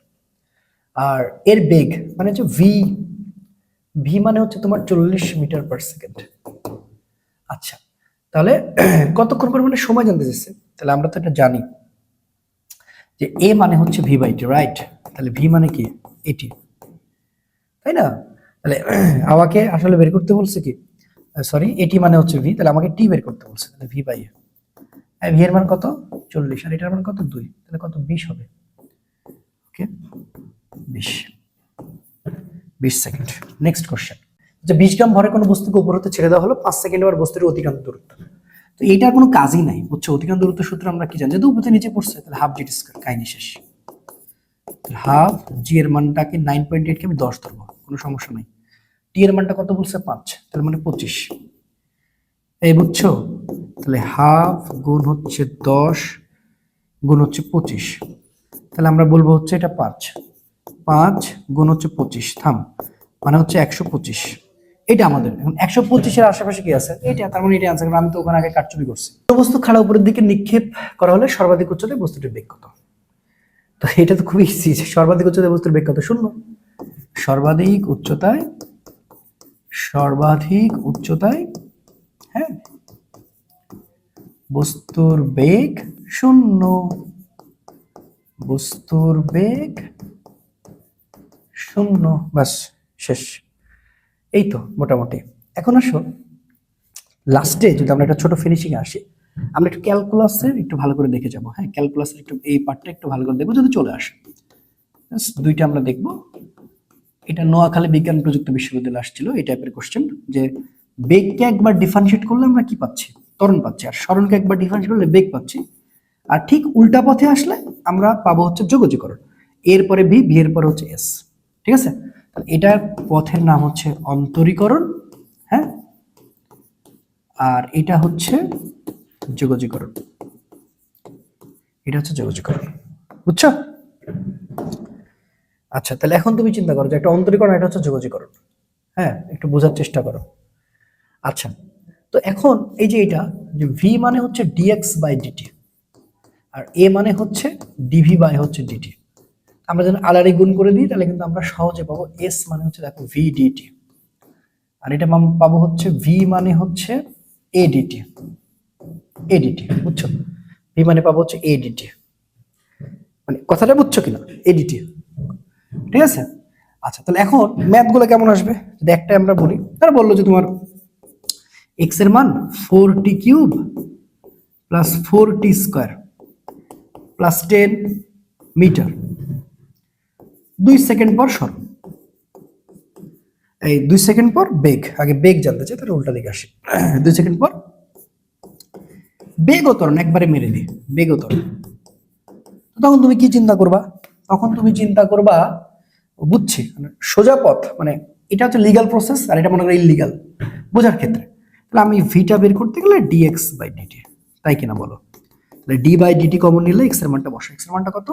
আর এর বেগ মানে হচ্ছে ভি, ভি মানে হচ্ছে তোমার 40 মিটার পার সেকেন্ড। আচ্ছা, তাহলে কতক্ষণ পরিমাণে সময় জানতে চাইছে, তাহলে আমরা তো এটা জানি যে এ মানে হচ্ছে ভি বাই টি, রাইট? তাহলে ভি মানে কি? এটি, তাই না? তাহলে আমাকে আসলে বের করতে বলছে কি, সরি, এটি মানে হচ্ছে ভি, তাহলে আমাকে টি বের করতে বলছে, তাহলে ভি বাই এ, ভি এর মান কত? 40, আর এটার মান কত? 2, তাহলে কত? 20 হবে। ওকে, 20 সেকেন্ড। নেক্সট কোশ্চেন, যে 20 গ্রাম ভরের কোনো বস্তুকে উপর হতে ছেড়ে দেওয়া হলো 5 সেকেন্ড পর বস্তুর অতিক্রান্ত দূরত্ব, তো এটার কোনো কাজই নাই, বুঝছো? অতিক্রান্ত দূরত্ব সূত্র আমরা কি জানি, যেহেতু উপরে নিচে পড়ছে, তাহলে হাফ জি স্কয়ার, কাহিনী শেষ। হাফ জি এর মানটাকে 9.8 কে আমি 10 ধরবো, কোনো সমস্যা নাই। টি এর মানটা কত বলছে? 5, তাহলে মানে 25। এই বুঝছো? তাহলে হাফ গুণ হচ্ছে 10 গুণ হচ্ছে 25, তাহলে আমরা বলবো হচ্ছে এটা 5, 5 গুণ হচ্ছে 25, থাম, মানে হচ্ছে 125। এটা আমাদের এখন 125 এর আশেপাশে কি আছে? এটা, তার মানে এটা আনসার, আমি তো ওখানে আগে কাটছবি করছি। বস্তু খাড়া উপরের দিকে নিক্ষেপ করা হলে সর্বাধিক উচ্চতায় বস্তুটির বেগ কত? তো এটা তো খুবই ইজি, সর্বাধিক উচ্চতায় বস্তুর বেগ কত? 0। সর্বাধিক উচ্চতায়, সর্বাধিক উচ্চতায়, হ্যাঁ, বস্তুর বেগ 0, বস্তুর বেগ 0, বাস, শেষ। এই তো মোটামুটি। এখন আসো লাস্টে যদি আমরা একটা ছোট ফিনিশিং আসি, আমরা একটু ক্যালকুলাসের একটু ভালো করে দেখে যাবো। হ্যাঁ, ক্যালকুলাসের একটু এই পার্টটা একটু ভালো করে দেখবো যদি চলে আসে। দুইটা আমরা দেখবো। এটা নোয়াখালী বিজ্ঞান প্রযুক্তি বিশ্ববিদ্যালয়ে আসছিল এই টাইপের কোশ্চেন, যে বেগকে একবার ডিফারেন্সিয়েট করলে আমরা কি পাচ্ছি? ত্বরণ পাচ্ছি। আর সরণকে একবার ডিফারেন্সিয়েট করলে বেগ পাচ্ছি। আর ঠিক উল্টা পথে আসলে আমরা পাবো হচ্ছে যোগজীকরণ, এরপরে ভি, ভি এর পরে হচ্ছে এস। ঠিক আছে, এটার পথের নাম হচ্ছে অন্তরীকরণ, হ্যাঁ, আর এটা হচ্ছে যোগজীকরণ, এটা হচ্ছে যোগজীকরণ, বুঝছো? আচ্ছা, তাহলে এখন তুমি চিন্তা করো যে একটা অন্তরীকরণ, এটা হচ্ছে যোগজীকরণ। হ্যাঁ, একটু বোঝার চেষ্টা করো। আচ্ছা, তো এখন এই যে এটা, যে ভি মানে হচ্ছে ডিএক্স বাই ডিটি, আর এ মানে হচ্ছে ডিভি বাই হচ্ছে ডিটি। আমরা যেন আলারি গুণ করে দিই, তাহলে কিন্তু আমরা সহজে পাবো এস মানে হচ্ছে দেখো ভি ডিটি, আর এটা পাবো হচ্ছে ভি মানে হচ্ছে এডিটি, এডিটি, বুঝছো? ভি মানে পাবো হচ্ছে এডিটি, মানে কথাটা বুঝছো কিনা? এডিটি, ঠিক আছে? আচ্ছা, তাহলে এখন ম্যাথ গুলো কেমন আসবে যদি একটা আমরা বলি, তারা বললো যে তোমার এক্স এর মান 4t cube plus 4t square plus 10 metre, 2 second পর সরণ। এই 2 সেকেন্ড পর বেগ, আগে বেগ জানতে চাই, তাহলে উল্টা দিকে আসি। 2 সেকেন্ড পর বেগ ও ত্বরণ একবারে মেরে দিই, বেগ ও ত্বরণ। তখন তুমি কি চিন্তা করবা? তখন তুমি চিন্তা করবা, বুঝছি, মানে সোজা পথ, মানে এটা হচ্ছে লিগ্যাল প্রসেস আর এটা মনে করো ইলিগাল বোঝার ক্ষেত্রে। তাহলে আমি ভিটা বের করতে গেলে ডিএক্স বাই ডিটি, তাই কিনা বলো? তাহলে ডি বাই ডিটি কমন নিলে এক্স এর মানটা বসে, এক্স এর মানটা কত?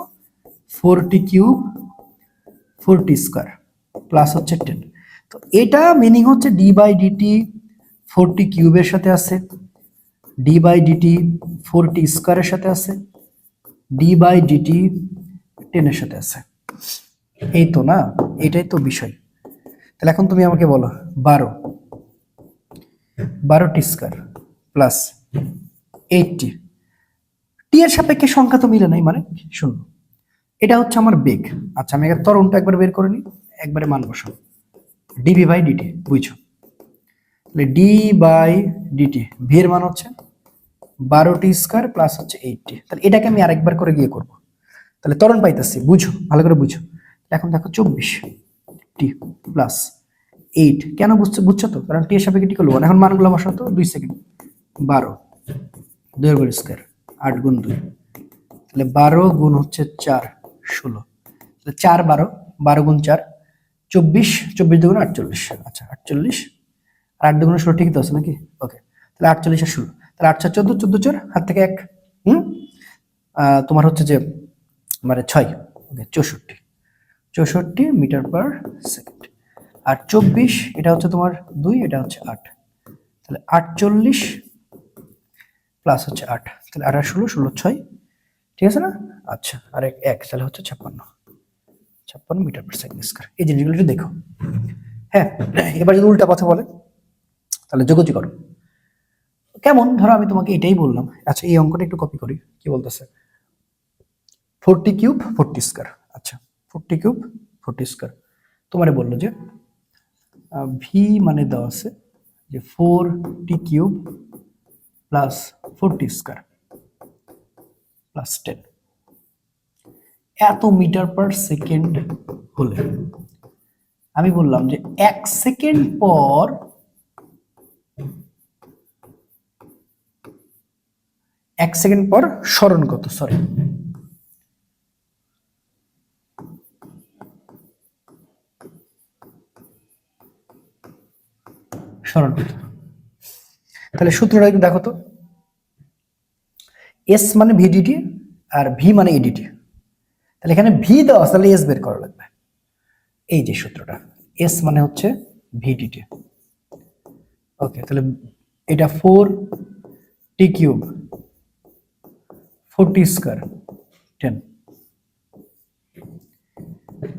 4t cube 4t square plus হচ্ছে 10। তো এটা মিনিং হচ্ছে ডি বাই ডিটি 4t কিউবের সাথে আছে, ডি বাই ডিটি 4t স্কয়ারের সাথে আছে, ডি বাই ডিটি 10 এর সাথে আছে। এই তো না, এটাই তো বিষয়। তাহলে এখন তুমি আমাকে বলো 12t স্কয়ার প্লাস 8t, টি এর সাপেক্ষে সংখ্যা তো মিলে নাই, মানে 0। এটা হচ্ছে আমার বেগ। আচ্ছা, আমি এর ত্বরণটা একবার বের করে নিই, একবারে মান বসাবো, ডিভি বাই ডিটি, বুঝছো? তাহলে ডি বাই ডিটি, ভি এর মান হচ্ছে 12t স্কয়ার প্লাস হচ্ছে 8t। তাহলে এটাকে আমি আরেকবার করে গিয়ে করব, তাহলে ত্বরণ পাইতেছি, বুঝো ভালো করে বুঝো। এখন দেখো 24t প্লাস 8, কেন বুঝছো? বুঝছো তো, কারণ টি এর সাপেক্ষে টি করলো 1। এখন মানগুলো বসাও তো, 2 সেকেন্ড, 12, 2 এর স্কয়ার, 8 গুণ 2, তাহলে 12 গুণ হচ্ছে 4, 16, তাহলে 4 12, 12 গুণ 4 24, 24 দুগুণ 48। আচ্ছা, 48 আর 8 দুগুণ 16, ঠিকই তো আছে নাকি? ওকে, তাহলে 48 আর 16, তাহলে 8 4 14, 14 4 হাত থেকে 1, তোমার হচ্ছে যে মানে 6, ওকে, 64, 64 মিটার পার সেকেন্ড। আর 24 এটা হচ্ছে তোমার 2, এটা হচ্ছে 8, তাহলে 48 প্লাস হচ্ছে 8, তাহলে 8 আর 16, 16 6, ঠিক আছে না? আচ্ছা, আর এক তাহলে হচ্ছে 56 মিটার পার সেকেন্ড স্কয়ার। এই জিনিসগুলো একটু দেখো। হ্যাঁ, এবার যদি উল্টা কথা বলে তাহলে যোগাযোগ করো। কেমন, ধরো আমি তোমাকে এটাই বললাম। আচ্ছা, এই অঙ্কটা একটু কপি করি। কি বলতেছে? 40 কিউব 40 স্কয়ার। আচ্ছা, 40 কিউব 40 স্কয়ার তোমারে বললো যে ভি মানে দেওয়া আছে যে 4t cube plus 40 square plus 10 এত মিটার পার সেকেন্ড হলে আমি বললাম যে 1 সেকেন্ড পর স্মরণ কত, সরি, স্মরণ কত। তাহলে সূত্রটা একটু দেখো তো। এস মানে ভিডিটি আর ভি মানে এডিটি। তাহলে এখানে ভি দেওয়া আছে, তাহলে এস বের করা লাগবে। এই যে সূত্রটা, এস মানে হচ্ছে ভিডিটি। ওকে, তাহলে এটা 4t কিউব 40 স্কয়ার 10,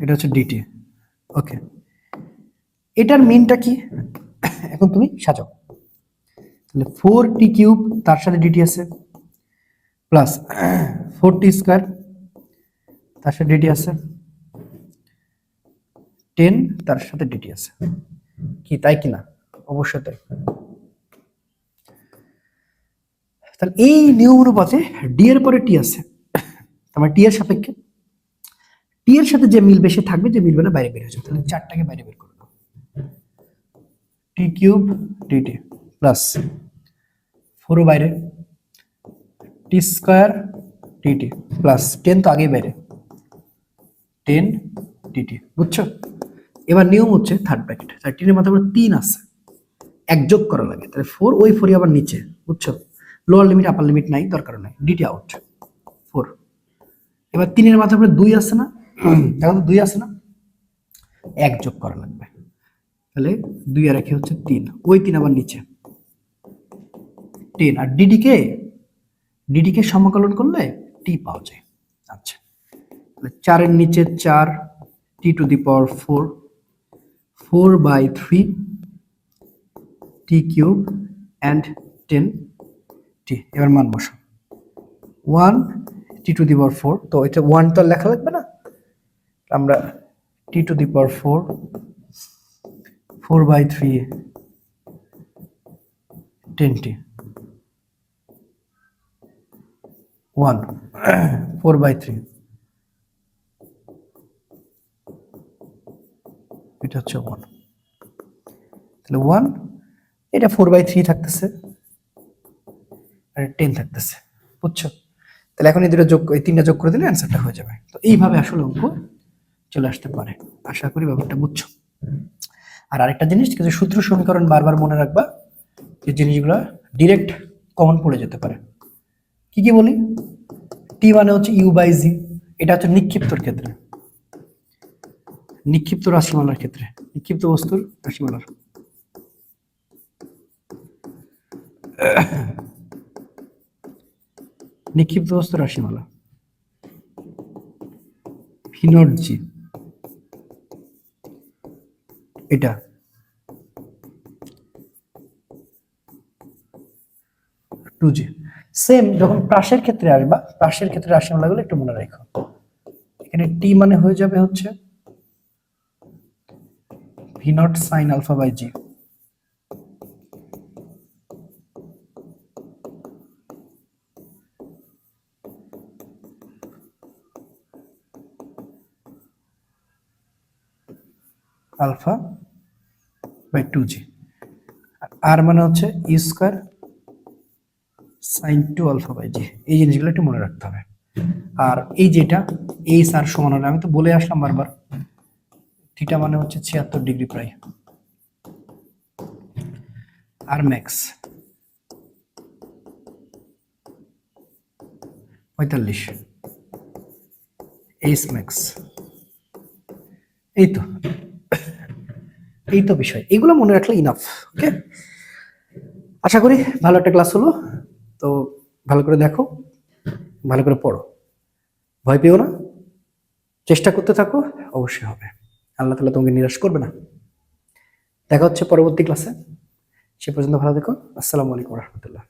এটা হচ্ছে ডিটি। ওকে, এটার মিনটা কি এখন তুমি সাজাও। তাহলে 4t কিউব তার সাথে ডিটি আছে, প্লাস 4t স্কয়ার তার সাথে ডিটি আছে, 10 তার সাথে ডিটি আছে। কি তাই কিনা? অবশ্যই তাই। তাহলে এই নিয়ম অনুপাতে ডি এর পরে টি আছে, তোমার টি এর সাপেক্ষে টি এর সাথে যে মিলবে সে থাকবে, যে মিলবে না বাইরে বের হয়ে যাবে। তাহলে 4টাকে বাইরে বের করে দাও। টি কিউব ডিটি প্লাস 4 বাইরে, টি স্কয়ার ডিটি প্লাস 10 তো আগেই বাইরে, 10 ডিটি। বুঝছো? এবার নিয়ম হচ্ছে থার্ড ব্র্যাকেট। 13 এর মাথায় 3 আছে, এক যোগ করা লাগে। তাহলে 4, ওই 4 আবার নিচে। বুঝছো? লোয়ার লিমিট আপার লিমিট নাই, দরকার নাই, ডিটি আউট 4। এবার 3 এর মাথায় 2 আছে না? দেখো তো 2 আছে না? এক যোগ করা লাগবে। তাহলে 2 আর 1 হচ্ছে 3, ওই 3 আবার নিচে 10। আর ডিডিকে সমাকলন করলে টি পাওয়া যায়। আচ্ছা, 4 এর নিচে 4, T to the power 4, 4/3 T cube and 10 T. এবার মান বসো, 1 টি টু দি পাওয়ার 4, তো এটা 1 তো লেখা লাগবে না, আমরা টি টু দি পাওয়ার 4, 4/3 10 টি, 1 4/3, এটা হচ্ছে 1। তাহলে 1, এটা 4/3 থাকতেছে আর 10 থাকতেছে। বুঝছো? তাহলে এখন এই দুটো যোগ, এই 3টা যোগ করে দিলে অ্যান্সারটা হয়ে যাবে। তো এইভাবে আসলে অঙ্ক চলে আসতে পারে। আশা করি ব্যাপারটা বুঝছো। আর আরেকটা জিনিস, কিছু সূত্র সমীকরণ বারবার মনে রাখবা, যে জিনিসগুলো ডিরেক্ট কমন পড়ে যেতে পারে। কি কি বলি? টি মানে হচ্ছে u/জি, এটা হচ্ছে নিক্ষিপ্তর ক্ষেত্রে, নিক্ষিপ্ত রাশিমালার ক্ষেত্রে, নিক্ষিপ্ত বস্তুর রাশিমালার। নিক্ষিপ্ত বস্তুর রাশিমালা v0g, এটা 2g। সেম যখন প্রাসের ক্ষেত্রে আসবা, প্রাসের ক্ষেত্রে রাশিমালাগুলো একটু মনে রাখো। এখানে টি মানে হয়ে যাবে হচ্ছে v0 sin α/g, α/2g। আর মানে হচ্ছে ই স্কয়ার sin 2 α/g। এই জিনিসগুলো একটু মনে রাখতে হবে। আর এই যেটা এই সার সমান হলে, আমি তো বলে আসলাম বারবার, থিটা মানে হচ্ছে 76 ডিগ্রি প্রায়, আর ম্যাক্স 45, এইচ ম্যাক্স এই তো এই তো বিষয়, এগুলো মনে রাখলে ইনাফ। ওকে, আশা করি ভালো একটা ক্লাস হলো। তো ভালো করে দেখো, ভালো করে পড়ো, ভয় পেও না, চেষ্টা করতে থাকো, অবশ্যই হবে। আল্লাহ তাআলা তোমাকে নিরাশ করবে না। দেখা হচ্ছে পরবর্তী ক্লাসে, সে পর্যন্ত ভালো থেকো। আসসালামু আলাইকুম রহমতুল্লাহ।